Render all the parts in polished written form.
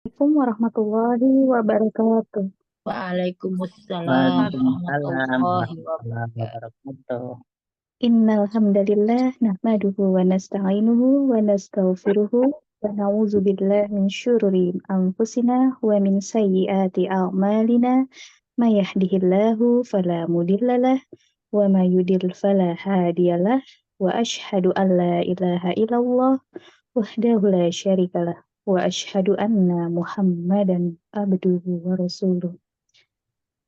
Assalamualaikum warahmatullahi wabarakatuh. Waalaikumsalam Waalaikumsalam warahmatullahi warahmatullahi wabarakatuh. wabarakatuh. Innal hamdalillah nahmaduhu wa nasta'inuhu wa nastaghfiruhu wa na'udzu billahi min syururi anfusina wa min sayyiati a'malina. May yahdihillahu fala mudhillalah wa may yudhlil fala hadiyalah wa asyhadu an la ilaha illallah wahdahu la syarikalah wa asyhadu anna Muhammadan abduhu wa rasuluh.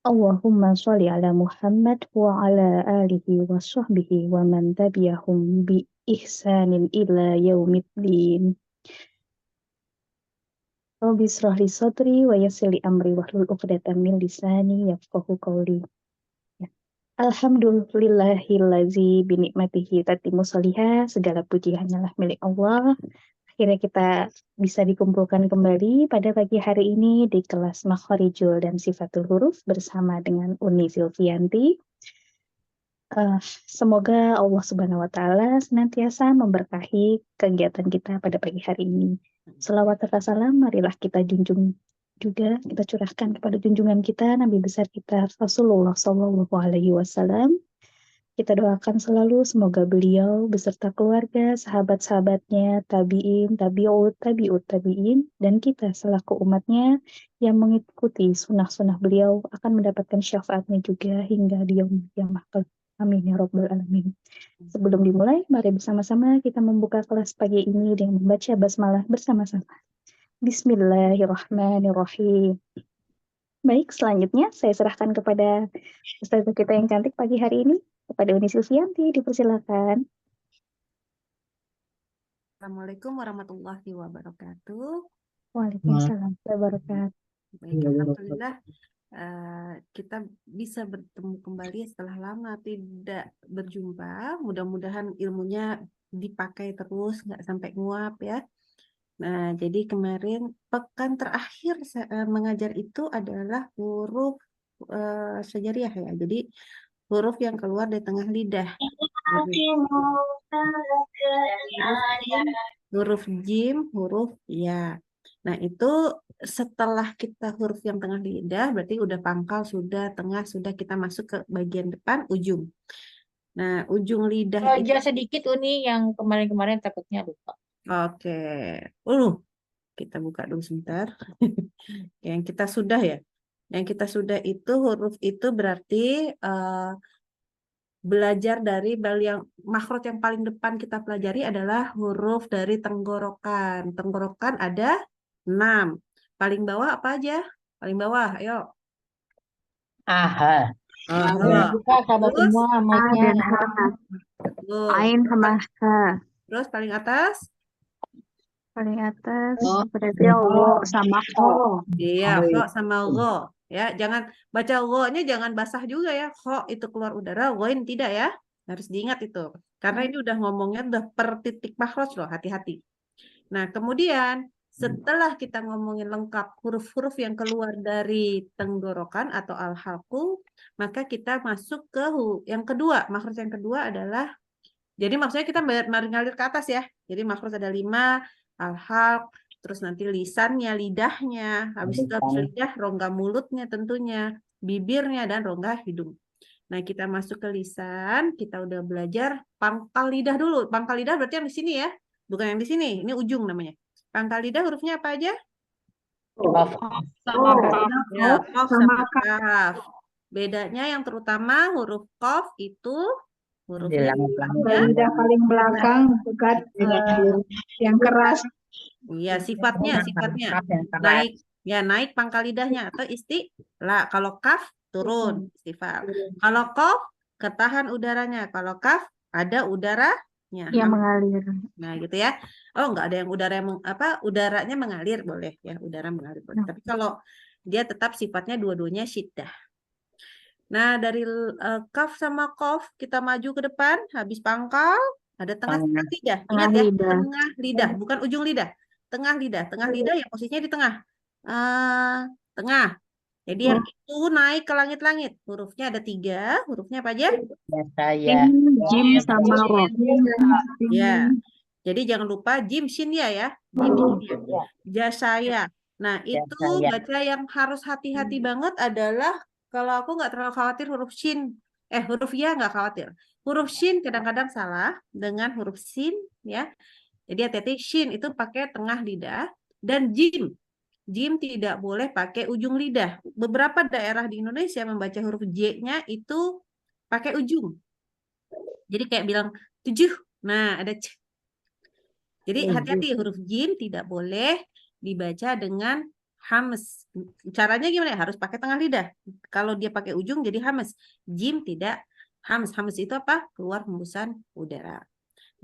Allahumma sholli ala Muhammad wa ala alihi wa sahbihi wa man tabi'ahum bi ihsanin ila yaumiddin. Rabbi israh li sadri wa yassir li amri wahlul 'uqdatam min lisani yafqahu qawli. Ya. Alhamdulillahillazi bi ni'matihi tatimmu sholihah. Segala puji hanyalah milik Allah. Akhirnya kita bisa dikumpulkan kembali pada pagi hari ini di kelas Makharijul dan Sifatul Huruf bersama dengan Uni Zilfianti. Semoga Allah Subhanahu wa Ta'ala senantiasa memberkahi kegiatan kita pada pagi hari ini. Selawat serta salam, marilah kita junjung juga, kita curahkan kepada junjungan kita, Nabi besar kita Rasulullah Shallallahu Alaihi Wasallam. Kita doakan selalu semoga beliau beserta keluarga, sahabat-sahabatnya, tabi'in, tabi'in, dan kita selaku umatnya yang mengikuti sunnah-sunnah beliau akan mendapatkan syafaatnya juga hingga di yaumul qiyamah. Amin ya Rabbal Alamin. Sebelum dimulai, mari bersama-sama kita membuka kelas pagi ini dengan membaca basmalah bersama-sama. Bismillahirrahmanirrahim. Baik, selanjutnya saya serahkan kepada ustazah kita yang cantik pagi hari ini, kepada Uni Silvianti, dipersilakan. Assalamualaikum warahmatullahi wabarakatuh. Waalaikumsalam warahmatullahi wabarakatuh. Baik, alhamdulillah kita bisa bertemu kembali setelah lama tidak berjumpa. Mudah-mudahan ilmunya dipakai terus, nggak sampai nguap ya. Nah, jadi kemarin pekan terakhir mengajar itu adalah huruf syajariah ya. Jadi huruf yang keluar dari tengah lidah. Huruf jim, huruf ya. Nah, itu setelah kita huruf yang tengah lidah, berarti udah pangkal, sudah, tengah, sudah kita masuk ke bagian depan, ujung. Nah, ujung lidah itu... Belajar sedikit Uni yang kemarin-kemarin takutnya lupa. Oke. Kita buka dulu sebentar. Yang kita sudah ya. Yang kita sudah itu huruf itu berarti belajar dari yang makhraj yang paling depan kita pelajari adalah huruf dari tenggorokan. Tenggorokan ada 6. Paling bawah apa aja? Paling bawah, ayo. Aha. Buka sahabat semua A mic-nya. dan H. Ain sama H. Terus paling atas? Paling atas berarti Oh. Allah sama O. Iya, kho sama go. Ya, jangan baca go-nya jangan basah juga ya. Kho itu keluar udara, goin tidak ya. Harus diingat itu. Karena ini udah ngomongnya udah per titik makhraj loh, hati-hati. Nah, kemudian setelah kita ngomongin lengkap huruf-huruf yang keluar dari tenggorokan atau al-halqu, maka kita masuk ke yang kedua. Makhraj yang kedua adalah, jadi maksudnya kita mengalir ke atas ya. Jadi makhraj ada 5, al-halq, terus nanti lisannya, lidahnya, habis itu habis lidah, rongga mulutnya tentunya, bibirnya, dan rongga hidung. Nah, kita masuk ke lisan, kita udah belajar pangkal lidah dulu. Pangkal lidah berarti yang di sini ya, bukan yang di sini. Ini ujung namanya. Pangkal lidah hurufnya apa aja? Kaf. Ya, qaf sama kaf. Bedanya yang terutama huruf qaf itu hurufnya Lidah paling belakang, bukan yang keras. Iya, sifatnya naik ya, naik pangkal lidahnya atau istilah. Kalau kaf turun sifat. Kalau qaf ketahan udaranya. Kalau kaf ada udaranya. Yang mengalir. Nah, gitu ya. Oh, nggak ada yang udara yang udaranya mengalir boleh ya, udara mengalir boleh. Tapi kalau dia tetap sifatnya dua-duanya syiddah. Nah, dari kaf sama qaf kita maju ke depan, habis pangkal ada tengah lidah. Ingat ya, tengah lidah, bukan ujung lidah. Tengah lidah ya posisinya di tengah. Tengah. Jadi yang itu naik ke langit-langit. Hurufnya ada 3. Hurufnya apa aja? Saya. Jim sama Ro. Ya. Jadi jangan lupa jim shin ya. Jim shin ya. Jasaya. Nah, Ya, itu saya. baca yang harus hati-hati banget adalah kalau aku nggak terlalu khawatir huruf shin, huruf ya nggak khawatir. Huruf shin kadang-kadang salah dengan huruf sin, ya. Jadi hati-hati shin itu pakai tengah lidah dan jim. Jim tidak boleh pakai ujung lidah. Beberapa daerah di Indonesia membaca huruf J-nya itu pakai ujung. Jadi kayak bilang 7. Nah, ada C. Jadi hati-hati huruf jim tidak boleh dibaca dengan hames. Caranya gimana? Harus pakai tengah lidah. Kalau dia pakai ujung jadi hames. Jim tidak hames. Hames itu apa? Keluar hembusan udara.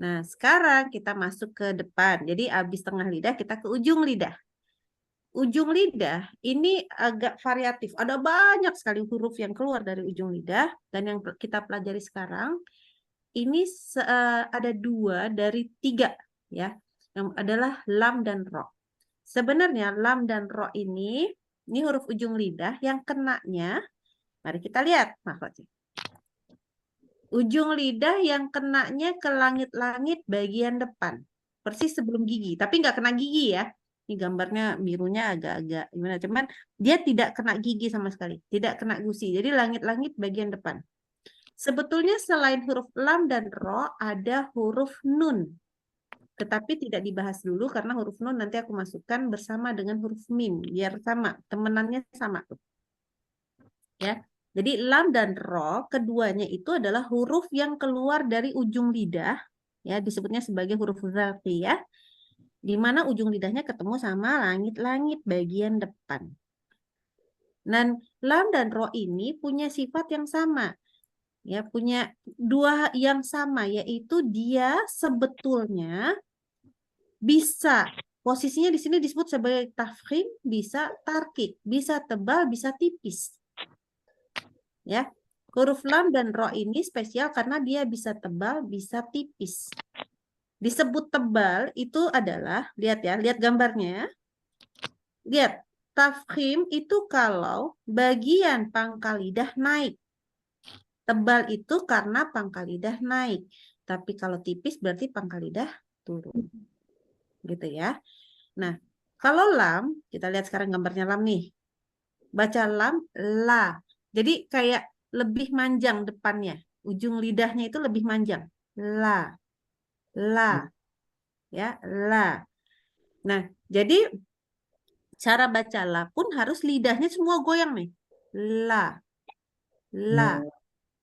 Nah, sekarang kita masuk ke depan. Jadi habis tengah lidah kita ke ujung lidah. Ujung lidah ini agak variatif. Ada banyak sekali huruf yang keluar dari ujung lidah. Dan yang kita pelajari sekarang ini ada 2 dari 3 ya, yang adalah lam dan ro. Sebenarnya lam dan ro ini huruf ujung lidah yang kenanya, mari kita lihat makhluknya. Ujung lidah yang kenanya ke langit-langit bagian depan, persis sebelum gigi, tapi nggak kena gigi ya. Ini gambarnya birunya agak-agak gimana, cuman dia tidak kena gigi sama sekali, tidak kena gusi, jadi langit-langit bagian depan. Sebetulnya selain huruf lam dan ro ada huruf nun. Tetapi tidak dibahas dulu karena huruf nun nanti aku masukkan bersama dengan huruf mim. Biar sama, temenannya sama. Ya. Jadi lam dan ro keduanya itu adalah huruf yang keluar dari ujung lidah. Ya, disebutnya sebagai huruf zalqiyah. Di mana ujung lidahnya ketemu sama langit-langit bagian depan. Dan lam dan ro ini punya sifat yang sama. Ya, punya 2 yang sama, yaitu dia sebetulnya bisa posisinya di sini disebut sebagai tafkhim, bisa tarkik, bisa tebal, bisa tipis. Ya, huruf lam dan ro ini spesial karena dia bisa tebal, bisa tipis. Disebut tebal itu adalah, lihat ya, lihat gambarnya. Lihat, tafkhim itu kalau bagian pangkal lidah naik. Tebal itu karena pangkal lidah naik. Tapi kalau tipis berarti pangkal lidah turun. Gitu ya. Nah, kalau lam, kita lihat sekarang gambarnya lam nih. Baca lam, la. Jadi kayak lebih manjang depannya. Ujung lidahnya itu lebih manjang. La. La. Ya, la. Nah, jadi cara baca la pun harus lidahnya semua goyang nih. La. La.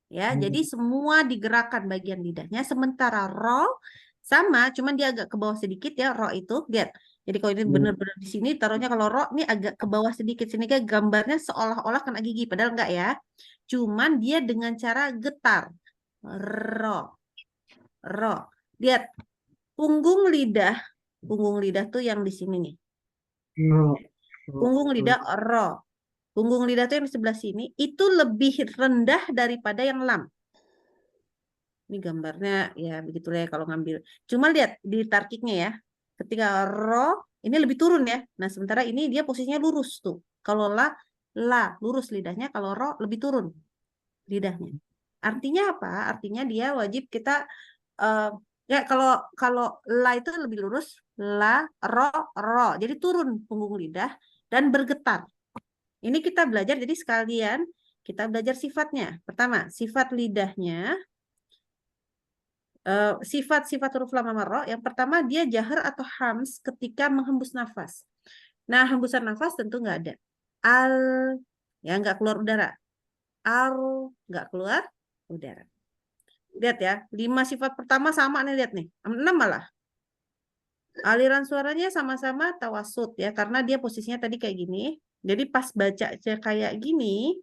Ya, jadi semua digerakkan bagian lidahnya. Sementara ro sama, cuman dia agak ke bawah sedikit ya, ro itu. Lihat. Jadi kalau ini benar-benar di sini, taruhnya kalau ro ini agak ke bawah sedikit. Sini kan gambarnya seolah-olah kena gigi, padahal enggak ya. Cuman dia dengan cara getar. Ro. Ro. Lihat, punggung lidah tuh yang di sini nih. Punggung lidah ro. Punggung lidah tuh yang di sebelah sini, itu lebih rendah daripada yang lam. Ini gambarnya ya begitulah ya kalau ngambil. Cuma lihat di tarkiknya ya. Ketika ro ini lebih turun ya. Nah, sementara ini dia posisinya lurus tuh. Kalau la lurus lidahnya, kalau ro lebih turun lidahnya. Artinya apa? Artinya dia wajib kita ya kalau la itu lebih lurus, la ro. Jadi turun punggung lidah dan bergetar. Ini kita belajar jadi sekalian kita belajar sifatnya. Pertama, sifat lidahnya. Sifat-sifat huruf lam sama ro. Yang pertama dia jahar atau hams ketika menghembus nafas. Nah, hembusan nafas tentu nggak ada. Al, ya nggak keluar udara. Al, nggak keluar udara. Lihat ya, 5 sifat pertama sama nih, lihat nih. 6 malah. Aliran suaranya sama-sama tawasud ya, karena dia posisinya tadi kayak gini. Jadi pas baca kayak gini,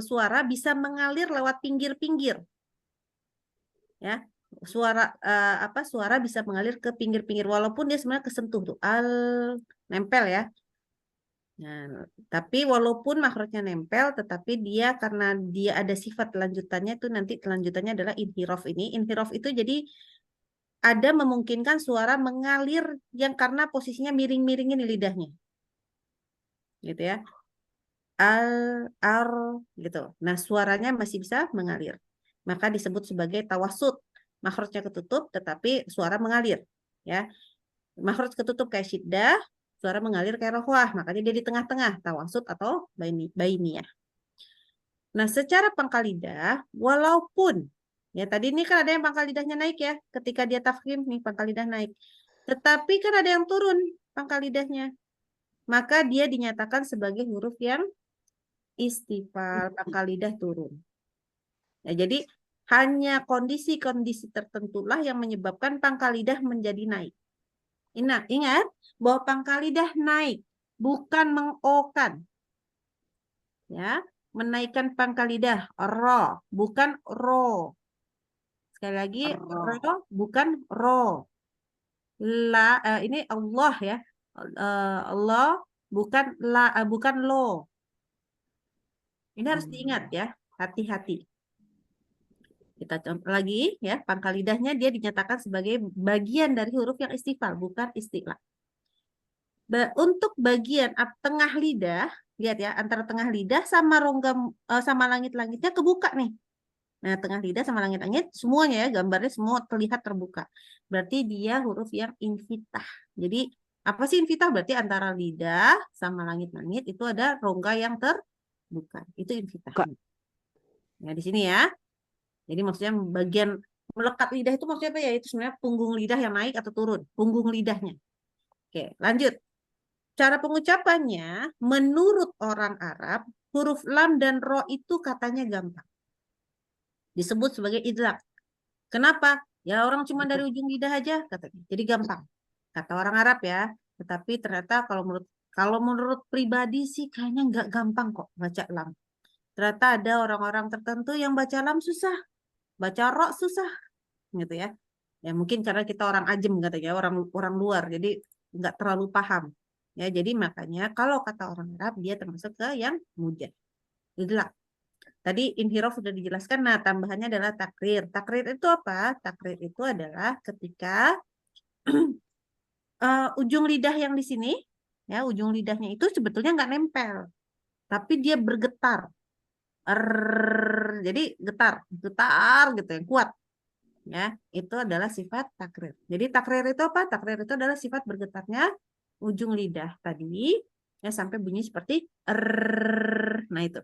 suara bisa mengalir lewat pinggir-pinggir. Ya, suara bisa mengalir ke pinggir-pinggir walaupun dia sebenarnya kesentuh tuh nempel ya. Nah, tapi walaupun makhrajnya nempel, tetapi dia karena dia ada sifat lanjutannya tuh nanti lanjutannya adalah inhiraf ini. Inhiraf itu jadi ada memungkinkan suara mengalir yang karena posisinya miring-miringin di lidahnya. Gitu ya. Ar gitu. Nah, suaranya masih bisa mengalir. Maka disebut sebagai tawasud. Makhrajnya ketutup tetapi suara mengalir, ya. Makhraj ketutup kayak syiddah, suara mengalir kayak rohwah, makanya dia di tengah-tengah, tawasud atau bainiyah. Nah, secara pangkal lidah, walaupun ya tadi ini kan ada yang pangkal lidahnya naik ya, ketika dia tafkhim nih pangkal lidah naik. Tetapi kan ada yang turun pangkal lidahnya. Maka dia dinyatakan sebagai huruf yang istifal, pangkal lidah turun. Ya, jadi hanya kondisi-kondisi tertentulah yang menyebabkan pangkal lidah menjadi naik. Ingat bahwa pangkal lidah naik, bukan mengokan. Ya, menaikkan pangkal lidah, ro, bukan ro. Sekali lagi, ro, bukan ro. Ini Allah ya. Allah bukan bukan lo. Ini harus diingat ya, hati-hati. Kita contoh lagi ya, pangkal lidahnya dia dinyatakan sebagai bagian dari huruf yang istifal, bukan istilah. Untuk bagian tengah lidah, lihat ya, antara tengah lidah sama rongga sama langit-langitnya kebuka nih. Nah, tengah lidah sama langit-langit semuanya ya, gambarnya semua terlihat terbuka. Berarti dia huruf yang infitah. Jadi apa sih infitah? Berarti antara lidah sama langit-langit itu ada rongga yang terbuka. Itu infitah. Nah, di sini ya. Jadi maksudnya bagian melekat lidah itu maksudnya apa ya? Itu sebenarnya punggung lidah yang naik atau turun. Punggung lidahnya. Oke, lanjut. Cara pengucapannya, menurut orang Arab, huruf lam dan ro itu katanya gampang. Disebut sebagai idlaq. Kenapa? Ya orang cuma dari ujung lidah aja katanya. Jadi gampang. Kata orang Arab ya. Tetapi ternyata kalau menurut pribadi sih kayaknya nggak gampang kok baca lam. Ternyata ada orang-orang tertentu yang baca lam susah. Baca ro susah. Gitu ya. Ya mungkin karena kita orang ajem katanya, orang luar. Jadi nggak terlalu paham. Ya, jadi makanya kalau kata orang Arab dia termasuk ke yang mudah. Idlaq. Tadi inhiraf sudah dijelaskan. Nah, tambahannya adalah takrir. Takrir itu apa? Takrir itu adalah ketika ujung lidah yang di sini, ya ujung lidahnya itu sebetulnya nggak nempel, tapi dia bergetar. Jadi getar gitu yang kuat. Ya, itu adalah sifat takrir. Jadi takrir itu apa? Takrir itu adalah sifat bergetarnya ujung lidah tadi, ya sampai bunyi seperti Nah itu.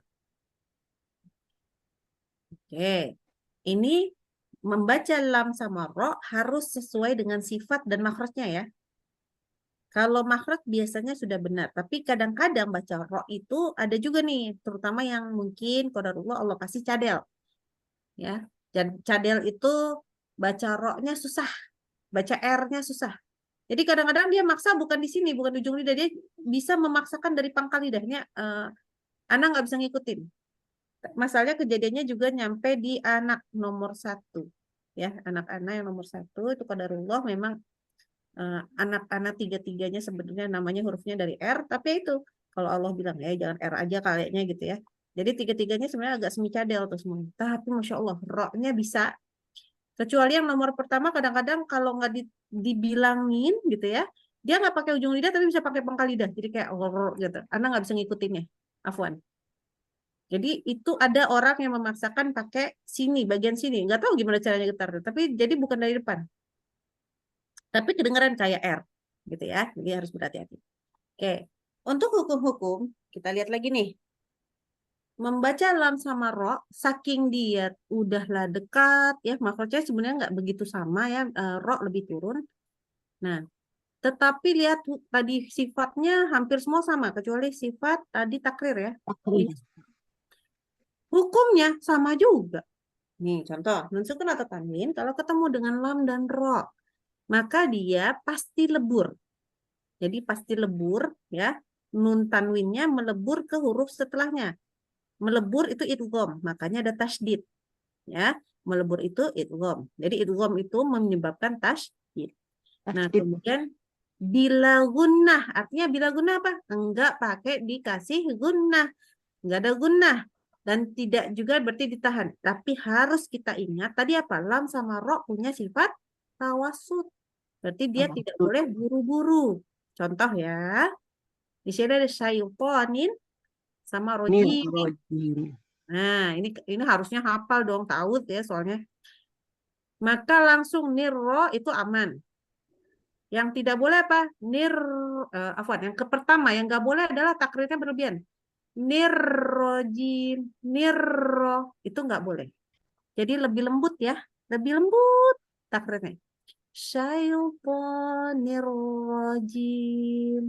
Oke, ini membaca lam sama ro harus sesuai dengan sifat dan makhrajnya ya. Kalau makhraj biasanya sudah benar, tapi kadang-kadang baca ro itu ada juga nih, terutama yang mungkin qadarullah Allah kasih cadel. Ya, dan cadel itu baca ro-nya susah, baca R-nya susah. Jadi kadang-kadang dia maksa bukan di sini, bukan di ujung lidah, dia bisa memaksakan dari pangkal lidahnya. Anak nggak bisa ngikutin. Masalahnya kejadiannya juga nyampe di anak nomor 1. Ya, anak-anak yang nomor 1 itu qadarullah memang anak-anak tiga-tiganya sebenarnya namanya hurufnya dari R, tapi itu kalau Allah bilang ya jangan R aja kayaknya gitu ya. Jadi tiga-tiganya sebenarnya agak semicadel tuh semua. Tapi Masya Allah, ro-nya bisa. Kecuali yang nomor pertama kadang-kadang kalau nggak dibilangin gitu ya, dia nggak pakai ujung lidah tapi bisa pakai pangkal lidah. Jadi kayak gitu. Anak nggak bisa ngikutinnya. Afwan. Jadi itu ada orang yang memaksakan pakai sini, bagian sini. Nggak tahu gimana caranya getar. Tapi jadi bukan dari depan. Tapi kedengaran kayak R. Gitu ya. Jadi harus berhati-hati. Oke. Untuk hukum-hukum, kita lihat lagi nih. Membaca lam sama ro, saking dia udahlah dekat, ya makhrajnya sebenarnya nggak begitu sama ya. Ro lebih turun. Nah, tetapi lihat tadi sifatnya hampir semua sama. Kecuali sifat tadi takrir ya. Hukumnya sama juga. Nih, contoh, nun sukun atau tanwin kalau ketemu dengan lam dan ro, maka dia pasti lebur. Jadi pasti lebur ya. Nun tanwinnya melebur ke huruf setelahnya. Melebur itu idgham, makanya ada tasydid. Ya, melebur itu idgham. Jadi idgham itu menyebabkan tasydid. Nah, kemudian bila gunnah, artinya bila gunnah apa? Enggak pakai dikasih gunnah. Enggak ada gunnah. Dan tidak juga berarti ditahan. Tapi harus kita ingat, tadi apa? Lam sama ro punya sifat tawasud. Berarti dia tidak boleh buru-buru. Contoh ya. Di sini ada syaiponin sama rojim. Nah, ini harusnya hafal dong, tahu ya soalnya. Maka langsung nirro itu aman. Yang tidak boleh apa? Afwan, yang pertama yang nggak boleh adalah takrirnya berlebihan. Nirrojim, nirro, itu nggak boleh. Jadi lebih lembut ya, lebih lembut takrirnya. Syaitonirrojim.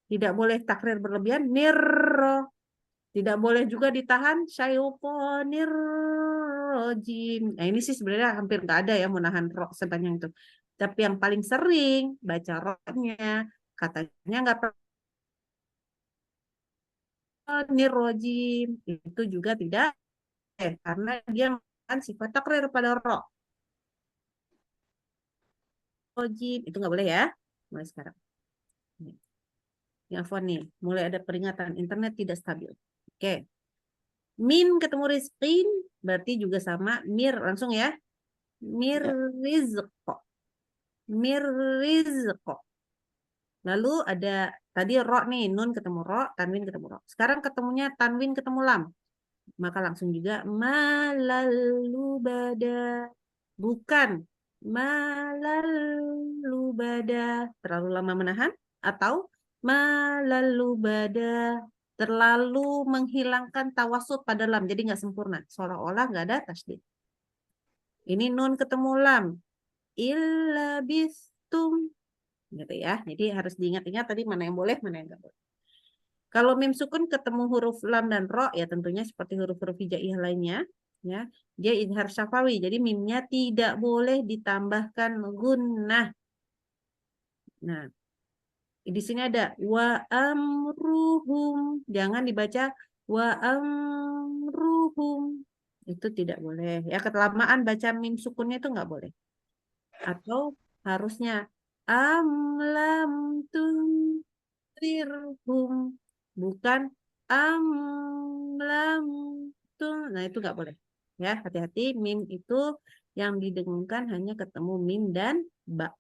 Tidak boleh takrir berlebihan, nirro. Tidak boleh juga ditahan, syaitonirrojim. Nah ini sih sebenarnya hampir nggak ada ya menahan ro sebanyak itu. Tapi yang paling sering baca ro-nya, katanya nggak pernah nirrojim. Itu juga tidak, karena dia kan sifat takrir pada ro. Rojim, itu nggak boleh ya, mulai sekarang. Ya, Afwan nih, mulai ada peringatan internet tidak stabil. Oke. Min ketemu rizqin, berarti juga sama mir, langsung ya. Mir rizqo. Mir rizqo. Lalu ada tadi ro nih, nun ketemu ro, tanwin ketemu ro. Sekarang ketemunya tanwin ketemu lam. Maka langsung juga malalubada. Bukan malalubada. Terlalu lama menahan atau malalubada. Terlalu menghilangkan tawasud pada lam. Jadi nggak sempurna. Seolah-olah nggak ada tasdid. Ini nun ketemu lam. Illa bistum. Gitu ya. Jadi harus diingat-ingat tadi mana yang boleh, mana yang nggak boleh. Kalau mim sukun ketemu huruf lam dan ro, ya tentunya seperti huruf-huruf hijaiyah lainnya, ya dia idhar syafawi. Jadi mimnya tidak boleh ditambahkan gunnah. Nah, di sini ada wa amruhum, jangan dibaca wa amruhum. Itu tidak boleh. Ya kelamaan baca mim sukunnya itu nggak boleh. Atau harusnya amlam tunzirhum, bukan amlam tun. Nah itu nggak boleh. Ya hati-hati, mim itu yang didengungkan hanya ketemu mim dan ba.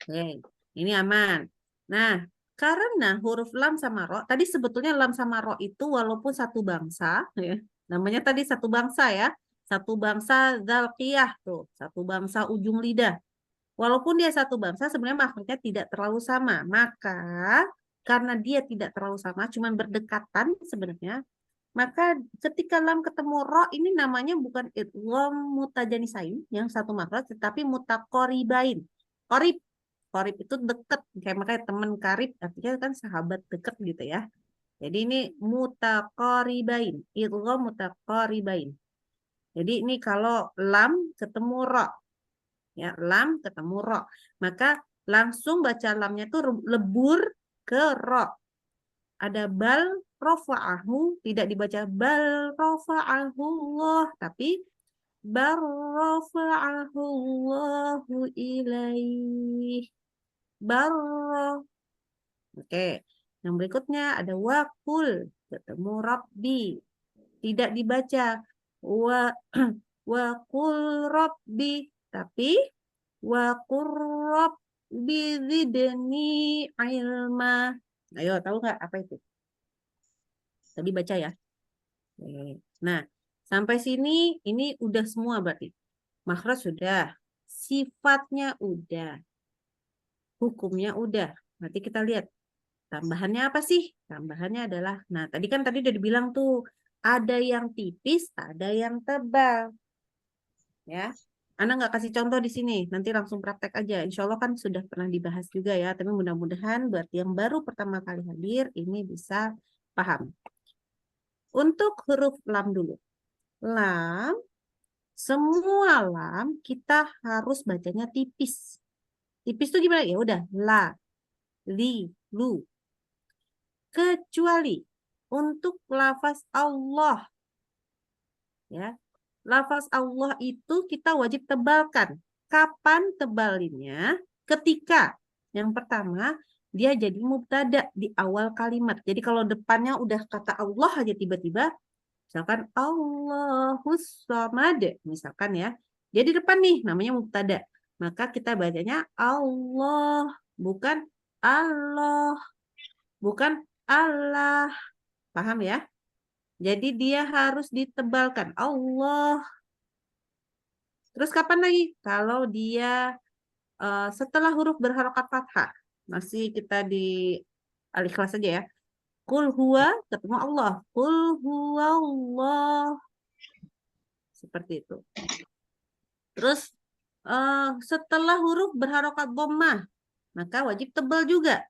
Oke, ini aman. Nah, karena huruf lam sama ro, tadi sebetulnya lam sama ro itu walaupun satu bangsa, ya, namanya tadi satu bangsa ya, satu bangsa zalqiyah tuh, satu bangsa ujung lidah. Walaupun dia satu bangsa, sebenarnya maknanya tidak terlalu sama. Maka karena dia tidak terlalu sama, cuma berdekatan sebenarnya, maka ketika lam ketemu ro, ini namanya bukan idgham mutajanisain yang satu makhraj, tetapi mutaqoribain. Qorib, qorib itu deket, kayak makanya teman karib, artinya kan sahabat deket gitu ya. Jadi ini mutaqoribain, idgham mutaqoribain. Jadi ini kalau lam ketemu ro, ya lam ketemu ro, maka langsung baca lamnya tuh lebur ke ro. Ada bal rafa'ahu, tidak dibaca bal rafa'ahu Allah, tapi bal rafa'ahu Allahu ilaih. Bal. Oke. Yang berikutnya ada wakul, ketemu rabbi. Tidak dibaca wakul rabbi, tapi wakul rabbi zidni ilma. Ayo, tahu nggak apa itu? Tadi baca ya. Nah, sampai sini ini udah semua berarti. Makhraj sudah, sifatnya udah, hukumnya udah. Berarti kita lihat tambahannya apa sih? Tambahannya adalah, nah tadi udah dibilang tuh, ada yang tipis, ada yang tebal. Ya, Ana nggak kasih contoh di sini, nanti langsung praktek aja. Insya Allah kan sudah pernah dibahas juga ya, tapi mudah-mudahan buat yang baru pertama kali hadir, ini bisa paham. Untuk huruf lam dulu. Lam, semua lam kita harus bacanya tipis. Tipis tuh gimana? Ya udah, la, li, lu. Kecuali untuk lafaz Allah. Ya. Lafaz Allah itu kita wajib tebalkan. Kapan tebalinnya? Ketika yang pertama dia jadi mubtada di awal kalimat. Jadi kalau depannya udah kata Allah aja tiba-tiba, misalkan Allahus Samad, misalkan ya. Dia di depan nih namanya mubtada. Maka kita bacanya Allah, bukan Allah, bukan Allah. Paham ya? Jadi dia harus ditebalkan. Allah. Terus kapan lagi? Kalau dia setelah huruf berharokat fathah, masih kita di Al-Ikhlas saja ya. Qul huwa, ketemu Allah. Qul huwa Allah. Seperti itu. Terus setelah huruf berharokat dhammah, maka wajib tebal juga.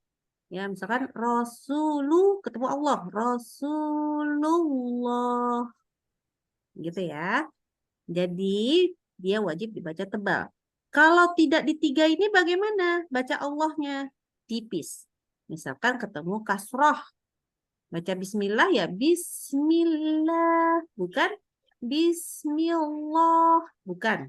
Ya, misalkan Rasulu, ketemu Allah. Rasulullah. Gitu ya. Jadi, dia wajib dibaca tebal. Kalau tidak di tiga ini bagaimana? Baca Allahnya tipis. Misalkan ketemu kasroh. Baca bismillah ya bismillah. Bukan bismillah. Bukan.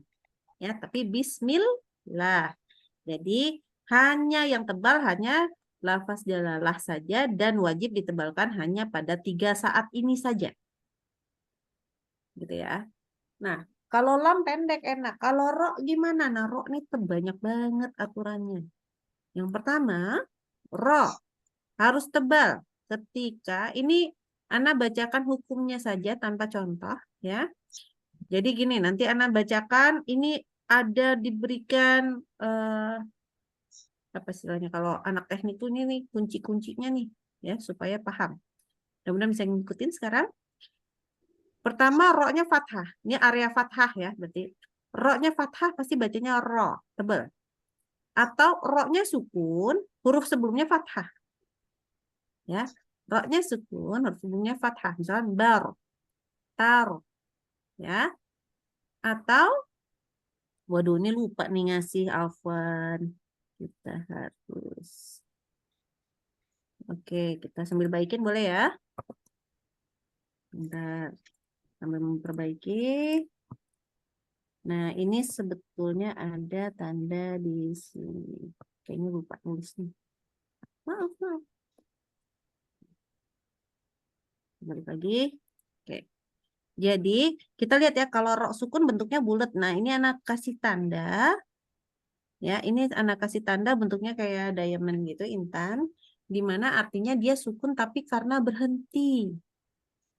Ya, tapi bismillah. Jadi, hanya yang tebal hanya lafaz jalalah saja dan wajib ditebalkan hanya pada 3 saat ini saja. Gitu ya. Nah, kalau lam pendek enak. Kalau ro gimana? Nah, ro ini banyak banget aturannya. Yang pertama, ro harus tebal. Ketika ini Ana bacakan hukumnya saja tanpa contoh ya. Jadi gini, nanti Ana bacakan ini ada diberikan apa istilahnya kalau anak teknik tuh ini nih kunci-kuncinya nih ya supaya paham. Mudah-mudahan bisa ngikutin sekarang. Pertama, ro-nya fathah. Ini area fathah ya, berarti ro-nya fathah pasti bacanya ro, tebal. Atau ro-nya sukun, huruf sebelumnya fathah. Ya, ro-nya sukun, huruf sebelumnya fathah. Misalnya bar, tar, ya. Atau, waduh ini lupa nih ngasih Alfan. Kita harus. Oke, kita sambil baikin boleh ya. Bentar, sambil memperbaiki. Nah, ini sebetulnya ada tanda di sini. Kayaknya lupa nulisnya. Maaf. Balik lagi. Oke. Jadi, kita lihat ya, kalau ro sukun bentuknya bulat. Nah, ini anak kasih tanda. Ya, ini anak kasih tanda bentuknya kayak diamond gitu, intan. Di mana artinya dia sukun tapi karena berhenti.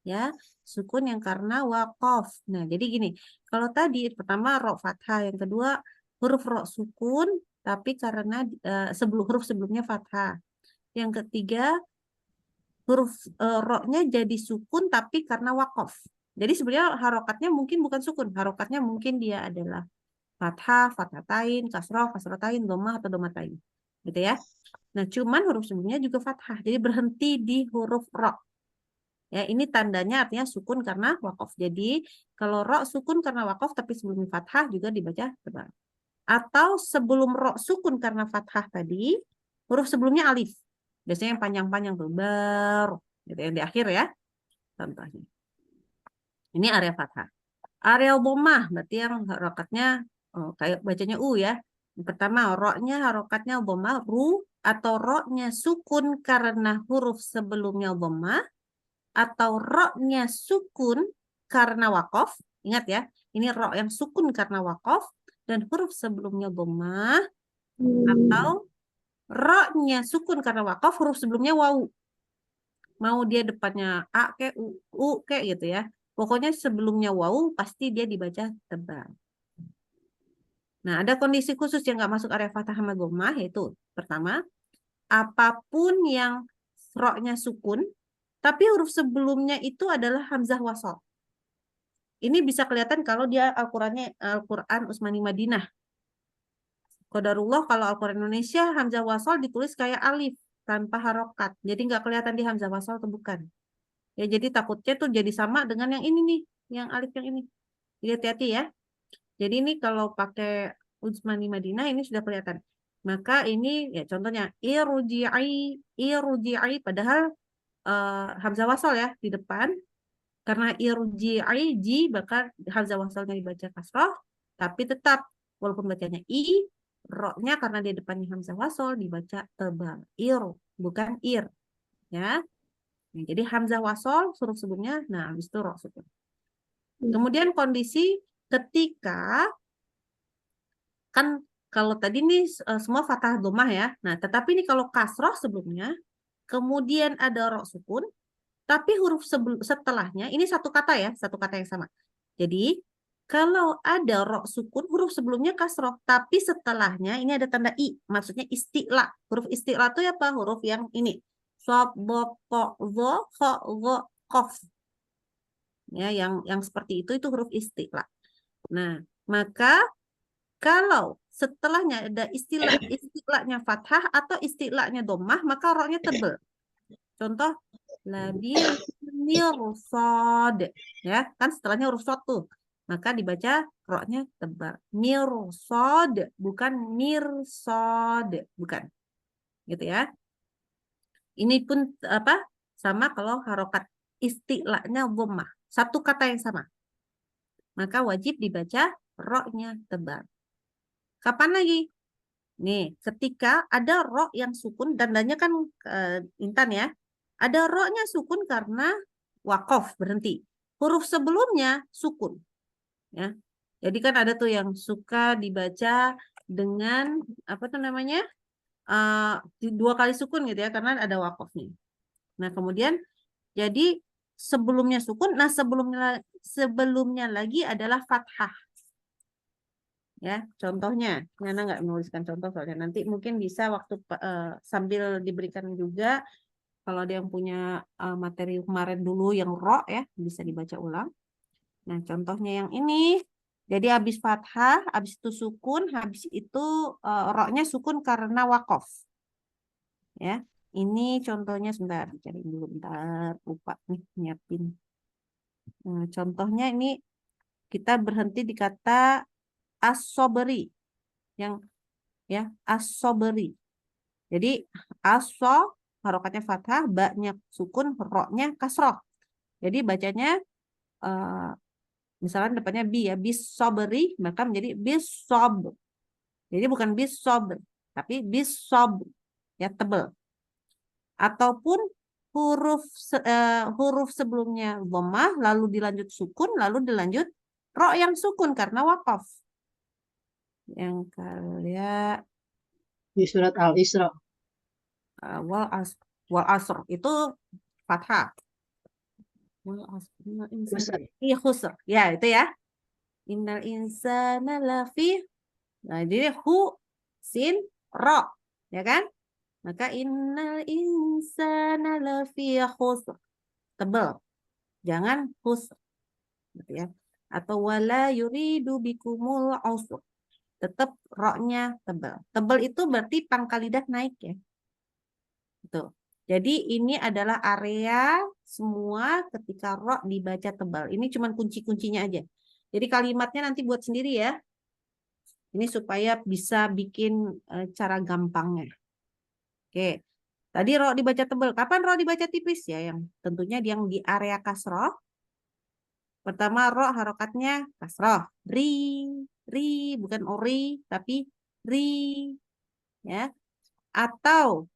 Ya, sukun yang karena waqaf. Nah, jadi gini, kalau tadi pertama ro fathah, yang kedua huruf ro sukun tapi karena huruf sebelumnya fathah. Yang ketiga huruf ro-nya jadi sukun tapi karena waqaf. Jadi sebenarnya harokatnya mungkin bukan sukun, harokatnya mungkin dia adalah fathah, fathatain, kasroh, kasrotain, dhammah atau dhammatain. Gitu ya. Nah, cuman huruf sebelumnya juga fathah. Jadi berhenti di huruf ro. Ya, ini tandanya artinya sukun karena waqaf. Jadi, kalau ro sukun karena waqaf tapi sebelumnya fathah juga dibaca tebal. Atau sebelum ro sukun karena fathah tadi, huruf sebelumnya alif. Biasanya yang panjang-panjang tuh, bar, gitu yang di akhir ya. Contohnya. Ini area fathah. Area dhammah berarti yang harokatnya kayak bacanya u ya. Yang pertama, ro-nya harokatnya dhammah, ru, atau ro-nya sukun karena huruf sebelumnya dhammah, atau ro-nya sukun karena waqaf. Ingat ya, ini ro yang sukun karena waqaf dan huruf sebelumnya dhammah, atau ro-nya sukun karena waqaf, huruf sebelumnya wawu. Mau dia depannya a kayak u kayak gitu ya. Pokoknya sebelumnya wawu pasti dia dibaca tebal. Nah, ada kondisi khusus yang nggak masuk area fathah sama dhammah, yaitu pertama, apapun yang ro-nya sukun tapi huruf sebelumnya itu adalah hamzah wasol. Ini bisa kelihatan kalau dia Al-Quran Utsmani Madinah. Qadarullah kalau Al-Quran Indonesia hamzah wasol ditulis kayak alif tanpa harokat. Jadi nggak kelihatan di hamzah wasol atau bukan. Ya jadi takutnya tuh jadi sama dengan yang ini nih, yang alif yang ini. Jadi hati-hati ya. Jadi ini kalau pakai Utsmani Madinah ini sudah kelihatan. Maka ini ya contohnya irji'i padahal hamzah wasol ya di depan. Karena irji'i ji bakal hamzah wasolnya dibaca kasroh, tapi tetap walaupun bacanya i, ro-nya karena di depannya hamzah wasol dibaca tebal. Bukan ir. Ya. Nah, jadi hamzah wasol huruf sebelumnya, nah habis itu ro sukun. Kemudian kondisi ketika kan kalau tadi nih semua fathah dhammah ya. Nah, tetapi ini kalau kasroh sebelumnya, kemudian ada ro sukun, tapi huruf setelahnya ini satu kata ya, satu kata yang sama. Jadi Kalau ada ro sukun, huruf sebelumnya kasroh, tapi setelahnya ini ada tanda i, maksudnya isti'la. Huruf isti'la itu apa? Huruf yang ini. Sob, bo, ko, zo, ho, go, kof. Ya, yang seperti itu huruf isti'la. Nah, maka kalau setelahnya ada istilahnya fathah atau istilahnya domah, maka ro-nya tebal. Contoh, labil mirsad. Ya, kan setelahnya huruf shad tuh. Maka dibaca ro-nya tebal. Mirsad, bukan mirsad, bukan. Gitu ya. Ini pun apa? Sama kalau harokat istilahnya dhammah. Satu kata yang sama. Maka wajib dibaca ro-nya tebal. Kapan lagi? Nih, ketika ada ro yang sukun, tandanya kan Intan ya. Ada ro-nya sukun karena wakof, berhenti. Huruf sebelumnya sukun. Ya. Jadi kan ada tuh yang suka dibaca dengan, apa tuh namanya, dua kali sukun gitu ya, karena ada wakofnya. Nah, kemudian, jadi sebelumnya sukun, nah sebelumnya lagi adalah fathah. Ya, contohnya, Nana nggak menuliskan contoh soalnya nanti mungkin bisa waktu sambil diberikan juga kalau ada yang punya materi kemarin dulu yang ro ya bisa dibaca ulang. Nah, contohnya yang ini, jadi habis fathah, habis itu sukun, habis itu ro-nya sukun karena wakof. Ya, ini contohnya sebentar, cari dulu bentar, lupa nih nyiapin. Nah, contohnya ini kita berhenti di kata as-sobri yang ya as-sobri. Jadi aso harokatnya fathah, ba-nya sukun, ro-nya kasroh. Jadi bacanya misalnya depannya bi ya, bis sobri, maka menjadi bis sob. Jadi bukan bis sob, tapi bis sob, ya tebel. Ataupun huruf sebelumnya dhammah, lalu dilanjut sukun, lalu dilanjut ro yang sukun karena wakaf. Yang kalian Di surat Al-Isra. wal asr itu fathah. Iya khusr. Ya, itu ya. Innal insana lafi. Nah, jadi hu, sin, ro. Ya kan? Maka innal insana lafi khusr. Tebel. Jangan khusr. Gitu ya. Atau wala yuridu bikumul usr. Tetap ro-nya tebel. Tebel itu berarti pangkal lidah naik ya. Gitu. Jadi ini adalah area semua ketika ro dibaca tebal. Ini cuma kunci-kuncinya aja. Jadi kalimatnya nanti buat sendiri ya. Ini supaya bisa bikin cara gampangnya. Oke. Tadi ro dibaca tebal. Kapan ro dibaca tipis ya? Yang tentunya yang di area kasroh. Pertama ro harokatnya kasroh. Ri, bukan ori, tapi ri. Ya. Atau